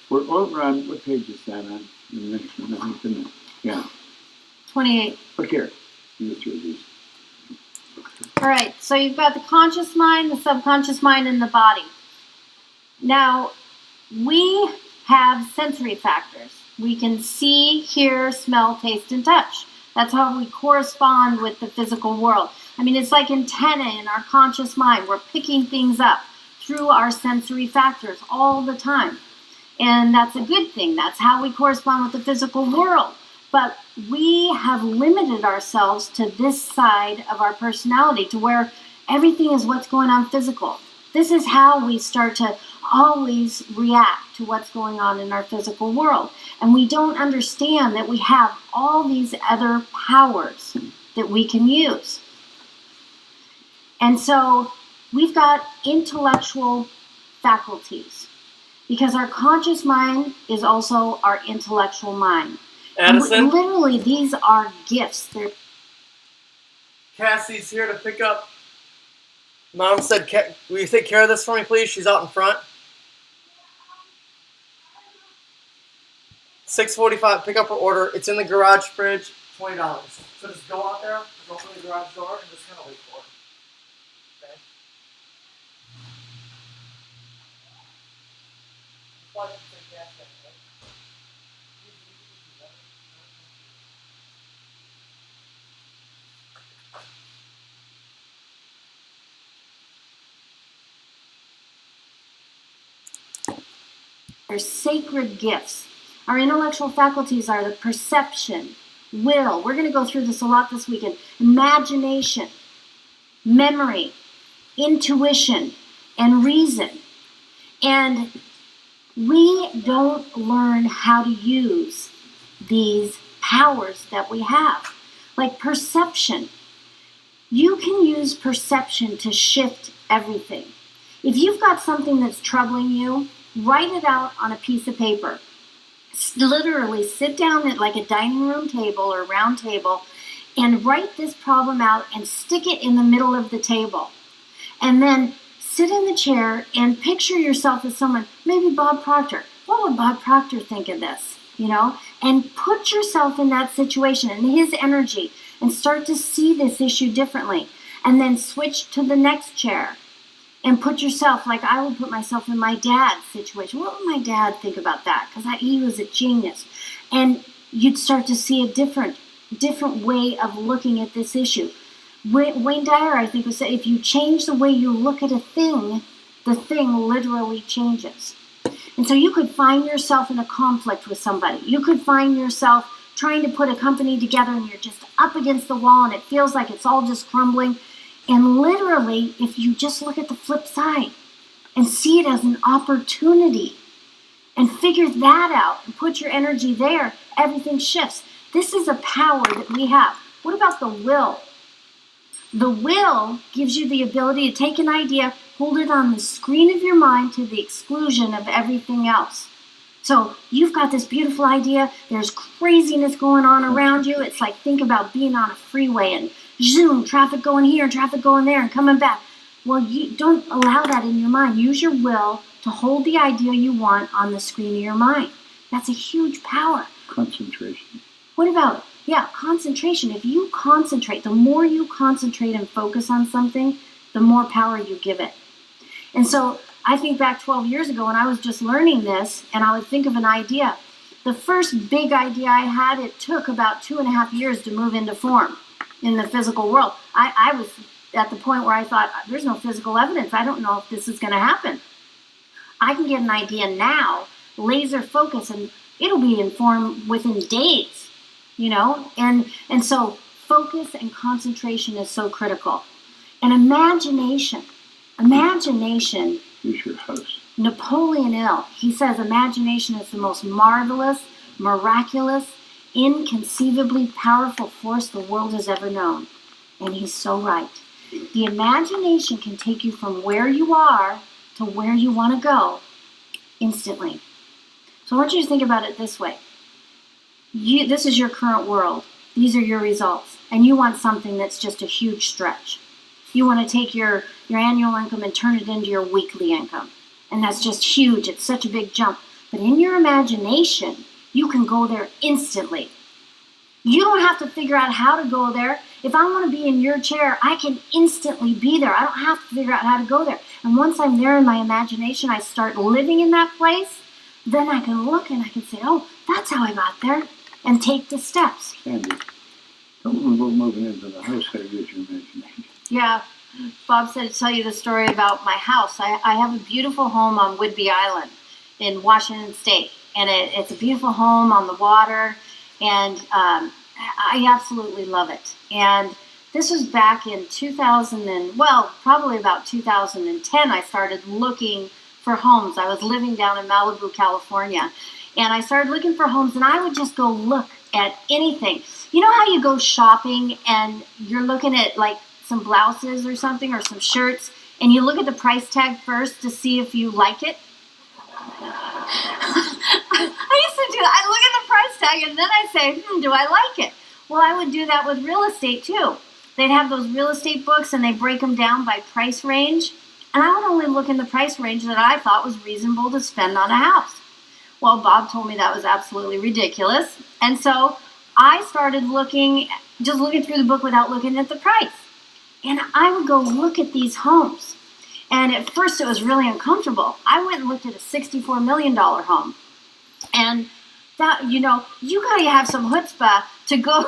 We're over on, what page is that on? The next one, I think, isn't it? Yeah.
28.
Look here. You go through these.
All right, so you've got the conscious mind, the subconscious mind, and the body. Now, we have sensory factors. We can see, hear, smell, taste, and touch. That's how we correspond with the physical world. I mean, it's like antennae in our conscious mind. We're picking things up through our sensory factors all the time. And that's a good thing. That's how we correspond with the physical world. But we have limited ourselves to this side of our personality, to where everything is what's going on physical. This is how we start to always react to what's going on in our physical world. And we don't understand that we have all these other powers that we can use. And so we've got intellectual faculties, because our conscious mind is also our intellectual mind.
Addison?
And literally, these are gifts.
Cassie's here to pick up. Mom said, will you take care of this for me, please? She's out in front. 6:45, pick up her order. It's in the garage fridge, $20. So just go out there, open the garage door, and just kind of wait for it. Okay?
They're sacred gifts. Our intellectual faculties are the perception, will. We're going to go through this a lot this weekend. Imagination, memory, intuition, and reason. And we don't learn how to use these powers that we have. Like perception. You can use perception to shift everything. If you've got something that's troubling you, write it out on a piece of paper. Literally sit down at like a dining room table or round table and write this problem out and stick it in the middle of the table. And then sit in the chair and picture yourself as someone, maybe Bob Proctor. What would Bob Proctor think of this? You know? And put yourself in that situation and his energy and start to see this issue differently. And then switch to the next chair. And put yourself, like I would put myself in my dad's situation. What would my dad think about that? Because he was a genius. And you'd start to see a different way of looking at this issue. Wayne Dyer, I think, would say, if you change the way you look at a thing, the thing literally changes. And so you could find yourself in a conflict with somebody. You could find yourself trying to put a company together and you're just up against the wall and it feels like it's all just crumbling. And literally, if you just look at the flip side and see it as an opportunity and figure that out and put your energy there, everything shifts. This is a power that we have. What about the will? The will gives you the ability to take an idea, hold it on the screen of your mind to the exclusion of everything else. So you've got this beautiful idea, there's craziness going on around you. It's like, think about being on a freeway and zoom, traffic going here, traffic going there and coming back. Well, you don't allow that in your mind. Use your will to hold the idea you want on the screen of your mind. That's a huge power.
Concentration.
What about, concentration. If you concentrate, the more you concentrate and focus on something, the more power you give it. And so I think back 12 years ago when I was just learning this and I would think of an idea. The first big idea I had, it took about 2.5 years to move into form in the physical world. I was at the point where I thought, there's no physical evidence. I don't know if this is going to happen. I can get an idea now, laser focus, and it'll be in form within days, And so focus and concentration is so critical. And imagination.
Who's your host?
Napoleon Hill, he says imagination is the most marvelous, miraculous, inconceivably powerful force the world has ever known. And he's so right. The imagination can take you from where you are to where you want to go instantly. So I want you to think about it this way. This is your current world. These are your results. And you want something that's just a huge stretch. You want to take your annual income and turn it into your weekly income. And that's just huge. It's such a big jump. But in your imagination, you can go there instantly. You don't have to figure out how to go there. If I want to be in your chair, I can instantly be there. I don't have to figure out how to go there. And once I'm there in my imagination, I start living in that place, then I can look and I can say, oh, that's how I got there, and take the steps.
Sandy, don't go moving into the house, how to use your imagination.
Yeah, Bob said to tell you the story about my house. I have a beautiful home on Whidbey Island in Washington State. And it's a beautiful home on the water. And I absolutely love it. And this was back in probably about 2010, I started looking for homes. I was living down in Malibu, California. And I started looking for homes, and I would just go look at anything. You know how you go shopping and you're looking at like some blouses or something or some shirts, and you look at the price tag first to see if you like it? I used to do that. I look at the price tag and then I say, do I like it? Well, I would do that with real estate too. They'd have those real estate books and they break them down by price range. And I would only look in the price range that I thought was reasonable to spend on a house. Well, Bob told me that was absolutely ridiculous. And so I started just looking through the book without looking at the price. And I would go look at these homes. And at first it was really uncomfortable. I went and looked at a $64 million home. And that, you gotta have some chutzpah to go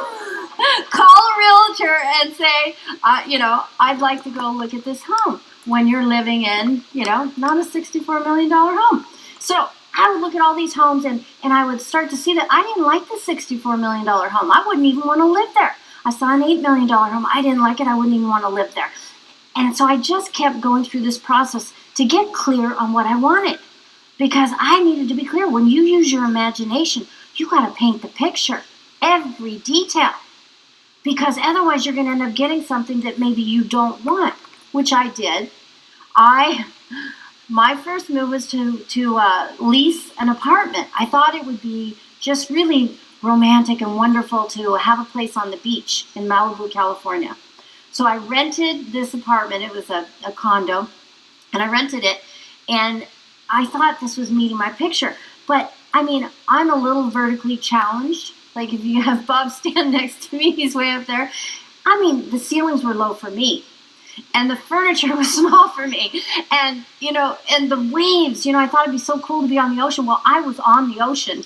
call a realtor and say, I'd like to go look at this home when you're living in, not a $64 million home. So I would look at all these homes and I would start to see that I didn't like the $64 million home. I wouldn't even want to live there. I saw an $8 million home. I didn't like it. I wouldn't even want to live there. And so I just kept going through this process to get clear on what I wanted. Because I needed to be clear. When you use your imagination, you got to paint the picture. Every detail. Because otherwise you're going to end up getting something that maybe you don't want. Which I did. My first move was to lease an apartment. I thought it would be just really romantic and wonderful to have a place on the beach in Malibu, California. So I rented this apartment. It was a condo, and I rented it, and I thought this was meeting my picture. But, I'm a little vertically challenged. Like, if you have Bob stand next to me, he's way up there. The ceilings were low for me, and the furniture was small for me. And, and the waves, I thought it'd be so cool to be on the ocean. Well, I was on the ocean.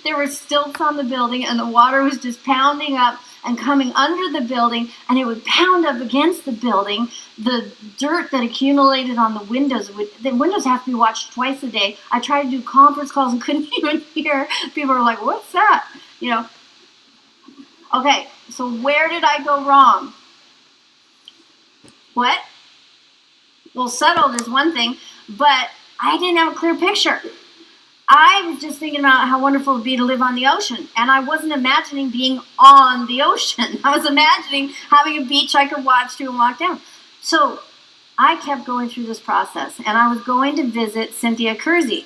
There were stilts on the building, and the water was just pounding up and coming under the building, and it would pound up against the building. The dirt that accumulated on the windows, the windows have to be watched twice a day. I tried to do conference calls and couldn't even hear. People were like, what's that? You know. Okay, so where did I go wrong? What? Well, settled is one thing, but I didn't have a clear picture. I was just thinking about how wonderful it would be to live on the ocean, and I wasn't imagining being on the ocean. I was imagining having a beach I could watch to and walk down. So I kept going through this process, and I was going to visit Cynthia Kersey.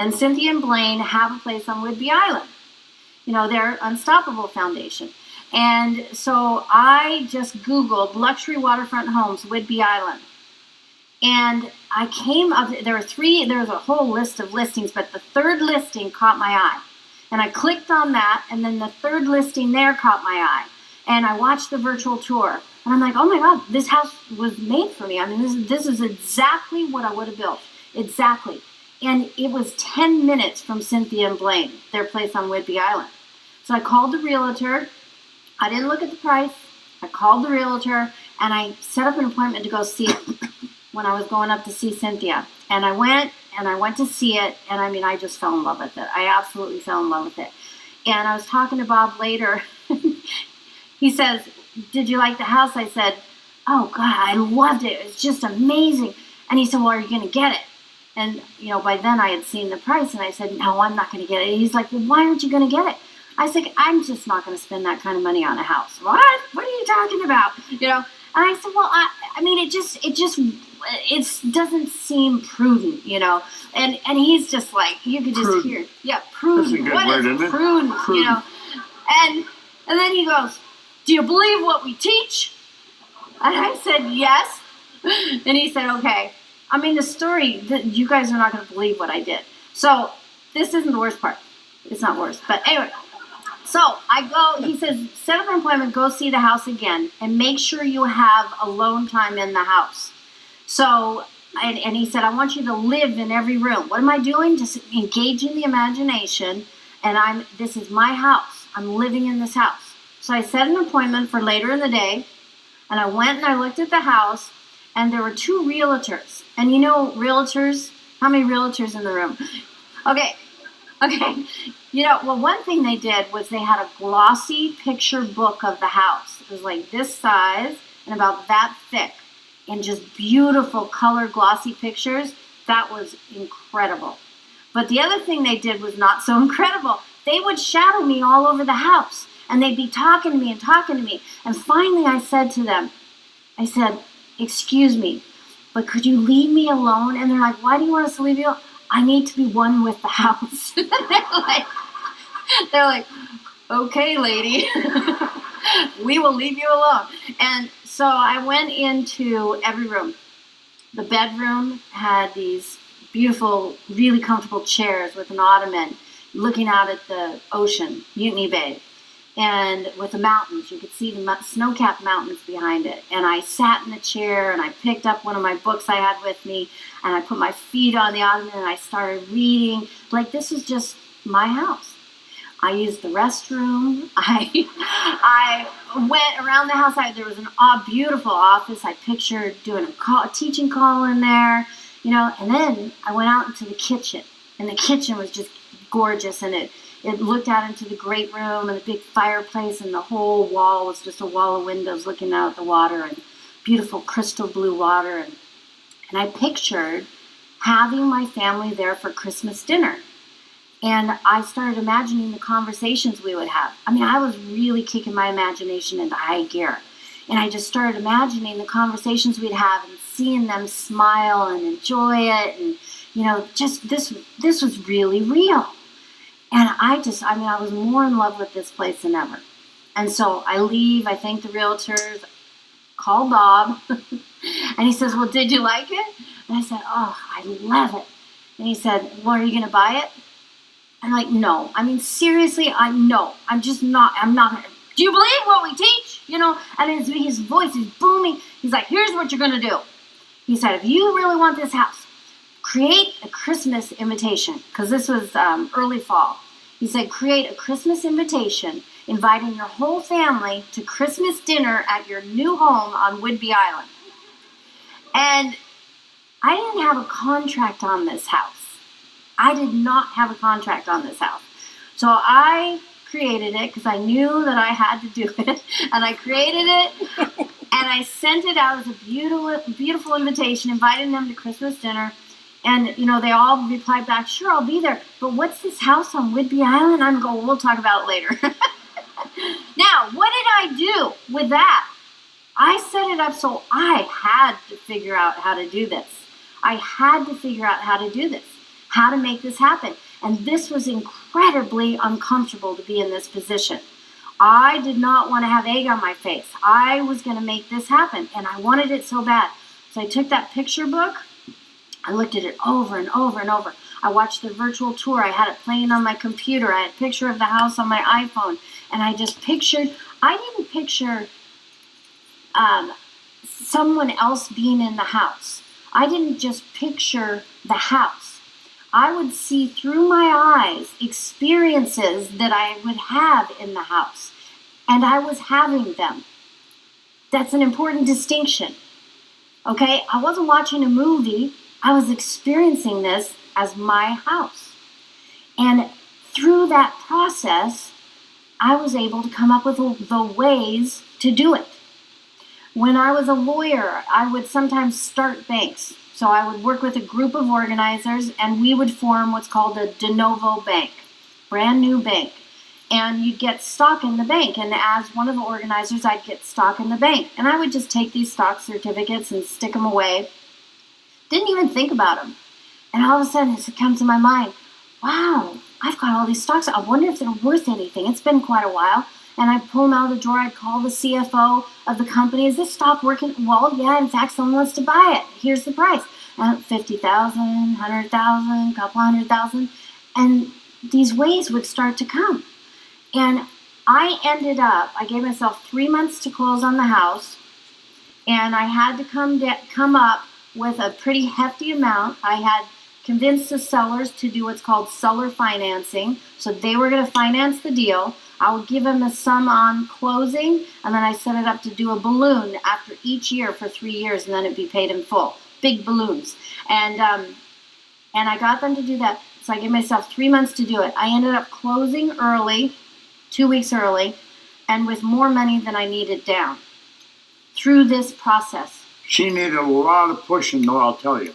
And Cynthia and Blaine have a place on Whidbey Island. You know, their Unstoppable Foundation. And so I just Googled luxury waterfront homes, Whidbey Island. And I came up, there was a whole list of listings, but the third listing caught my eye. And I clicked on that, and then the third listing there caught my eye. And I watched the virtual tour. And I'm like, oh my God, this house was made for me. I mean, this is exactly what I would have built. Exactly. And it was 10 minutes from Cynthia and Blaine, their place on Whidbey Island. So I called the realtor. I didn't look at the price. I called the realtor and I set up an appointment to go see it when I was going up to see Cynthia. And I went to see it, and I mean, I just fell in love with it. I absolutely fell in love with it. And I was talking to Bob later. He says, "Did you like the house?" I said, "Oh God, I loved it. It was just amazing." And he said, "Well, are you going to get it?" And, by then I had seen the price, and I said, "No, I'm not going to get it." And he's like, "Well, why aren't you going to get it?" I said, "I'm just not going to spend that kind of money on a house." "What? What are you talking about?" And I said, "Well, I mean, it doesn't seem prudent, And he's just like, you could just
Prudent.
hear, yeah, prudent.
That's a good
What
word,
is
isn't it?
prudent,
Prudent.
And then he goes, "Do you believe what we teach?" And I said, "Yes." And he said, "Okay." I mean, the story, you guys are not going to believe what I did. So this isn't the worst part. It's not worse. But anyway, so I go, he says, "Set up an appointment, go see the house again, and make sure you have alone time in the house." So, and he said, "I want you to live in every room." What am I doing? Just engaging the imagination. And this is my house. I'm living in this house. So I set an appointment for later in the day. And I went and I looked at the house. And there were 2 realtors. And realtors, how many realtors in the room? Okay. Well, one thing they did was they had a glossy picture book of the house. It was like this size and about that thick. And just beautiful color glossy pictures. That was incredible. But the other thing they did was not so incredible. They would shadow me all over the house. And they'd be talking to me and talking to me. And finally I said to them, I said, "Excuse me, but could you leave me alone?" And they're like, "Why do you want us to leave you alone?" "I need to be one with the house." they're like, "Okay, lady, we will leave you alone." And so I went into every room. The bedroom had these beautiful, really comfortable chairs with an ottoman looking out at the ocean, Mutiny Bay. And with the mountains, you could see the snow-capped mountains behind it. And I sat in a chair and I picked up one of my books I had with me and I put my feet on the ottoman and I started reading. Like this is just my house. I used the restroom. I went around the house. There was a beautiful office. I pictured doing a teaching call in there, And then I went out into the kitchen, and the kitchen was just gorgeous, and it looked out into the great room and the big fireplace, and the whole wall was just a wall of windows looking out at the water and beautiful crystal blue water. And I pictured having my family there for Christmas dinner. And I started imagining the conversations we would have. I mean, I was really kicking my imagination into high gear. And I just started imagining the conversations we'd have and seeing them smile and enjoy it. And, just this was really real. And I was more in love with this place than ever. And so I leave, I thank the realtors, call Bob. And he says, "Well, did you like it?" And I said, "Oh, I love it." And he said, "Well, are you going to buy it?" I'm like, "No. I mean, seriously, no. I'm not. Do you believe what we teach?" And his voice is booming. He's like, "Here's what you're going to do." He said, "If you really want this house, create a Christmas invitation." Because this was early fall. He said, "Create a Christmas invitation inviting your whole family to Christmas dinner at your new home on Whidbey Island." And I didn't have a contract on this house. I did not have a contract on this house. So I created it because I knew that I had to do it. And I created it and I sent it out as a beautiful, beautiful invitation, inviting them to Christmas dinner. And, they all replied back, "Sure, I'll be there. But what's this house on Whidbey Island?" I'm going, "We'll talk about it later." Now, what did I do with that? I set it up so I had to figure out how to do this. I had to figure out how to do this, how to make this happen. And this was incredibly uncomfortable to be in this position. I did not want to have egg on my face. I was going to make this happen, and I wanted it so bad. So I took that picture book. I looked at it over and over and over. I watched the virtual tour. I had it playing on my computer. I had a picture of the house on my iPhone. And I just pictured, I didn't picture someone else being in the house. I didn't just picture the house. I would see through my eyes experiences that I would have in the house, and I was having them. That's an important distinction. Okay, I wasn't watching a movie, I was experiencing this as my house. And through that process, I was able to come up with the ways to do it. When I was a lawyer, I would sometimes start banks. So I would work with a group of organizers and we would form what's called a de novo bank, brand new bank. And you'd get stock in the bank. And as one of the organizers, I'd get stock in the bank. And I would just take these stock certificates and stick them away. Didn't even think about them. And all of a sudden, it comes to my mind, wow, I've got all these stocks. I wonder if they're worth anything. It's been quite a while. And I'd pull them out of the drawer. I'd call the CFO of the company. Is this stock working? Well, yeah, in fact, someone wants to buy it. Here's the price. 50,000, 100,000, couple 100,000. And these ways would start to come. And I gave myself 3 months to close on the house. And I had to come up with a pretty hefty amount. I had convinced the sellers to do what's called seller financing. So they were going to finance the deal. I would give them a sum on closing, and then I set it up to do a balloon after each year for 3 years, and then it'd be paid in full. Big balloons. And I got them to do that. So I gave myself 3 months to do it. I ended up closing early, 2 weeks early, and with more money than I needed down through this process.
She needed a lot of pushing, though, I'll tell you.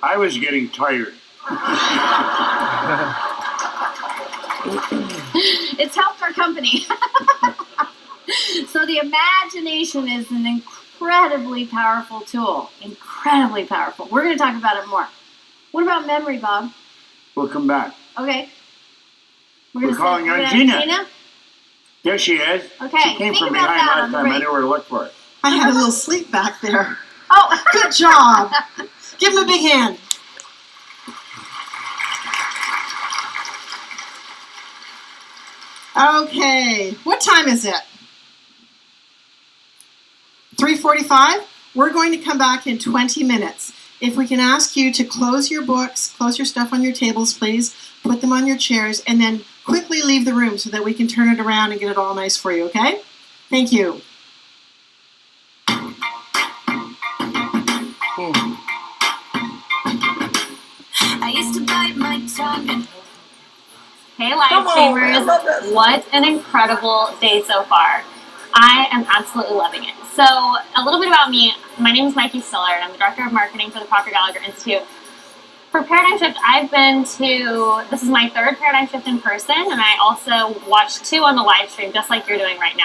I was getting tired.
It's helped our company. So the imagination is an incredibly powerful tool. Incredibly powerful. We're going to talk about it more. What about memory, Bob?
We'll come back.
Okay.
We're calling on Gina. There she is.
Okay.
She came from behind last time. I knew where to look for it.
I had a little sleep back there.
Oh,
Good job. Give him a big hand. Okay, what time is it? 3:45? We're going to come back in 20 minutes. If we can ask you to close your books, close your stuff on your tables, please, put them on your chairs, and then quickly leave the room so that we can turn it around and get it all nice for you, okay? Thank you.
I used to bite my tongue and
Hey, live streamers. What an incredible day so far. I am absolutely loving it. So, a little bit about me. My name is Mikey Stiller, and I'm the Director of Marketing for the Proctor Institute. For Paradigm Shift, I've been to, this is my third Paradigm Shift in person, and I also watched 2 on the live stream, just like you're doing right now.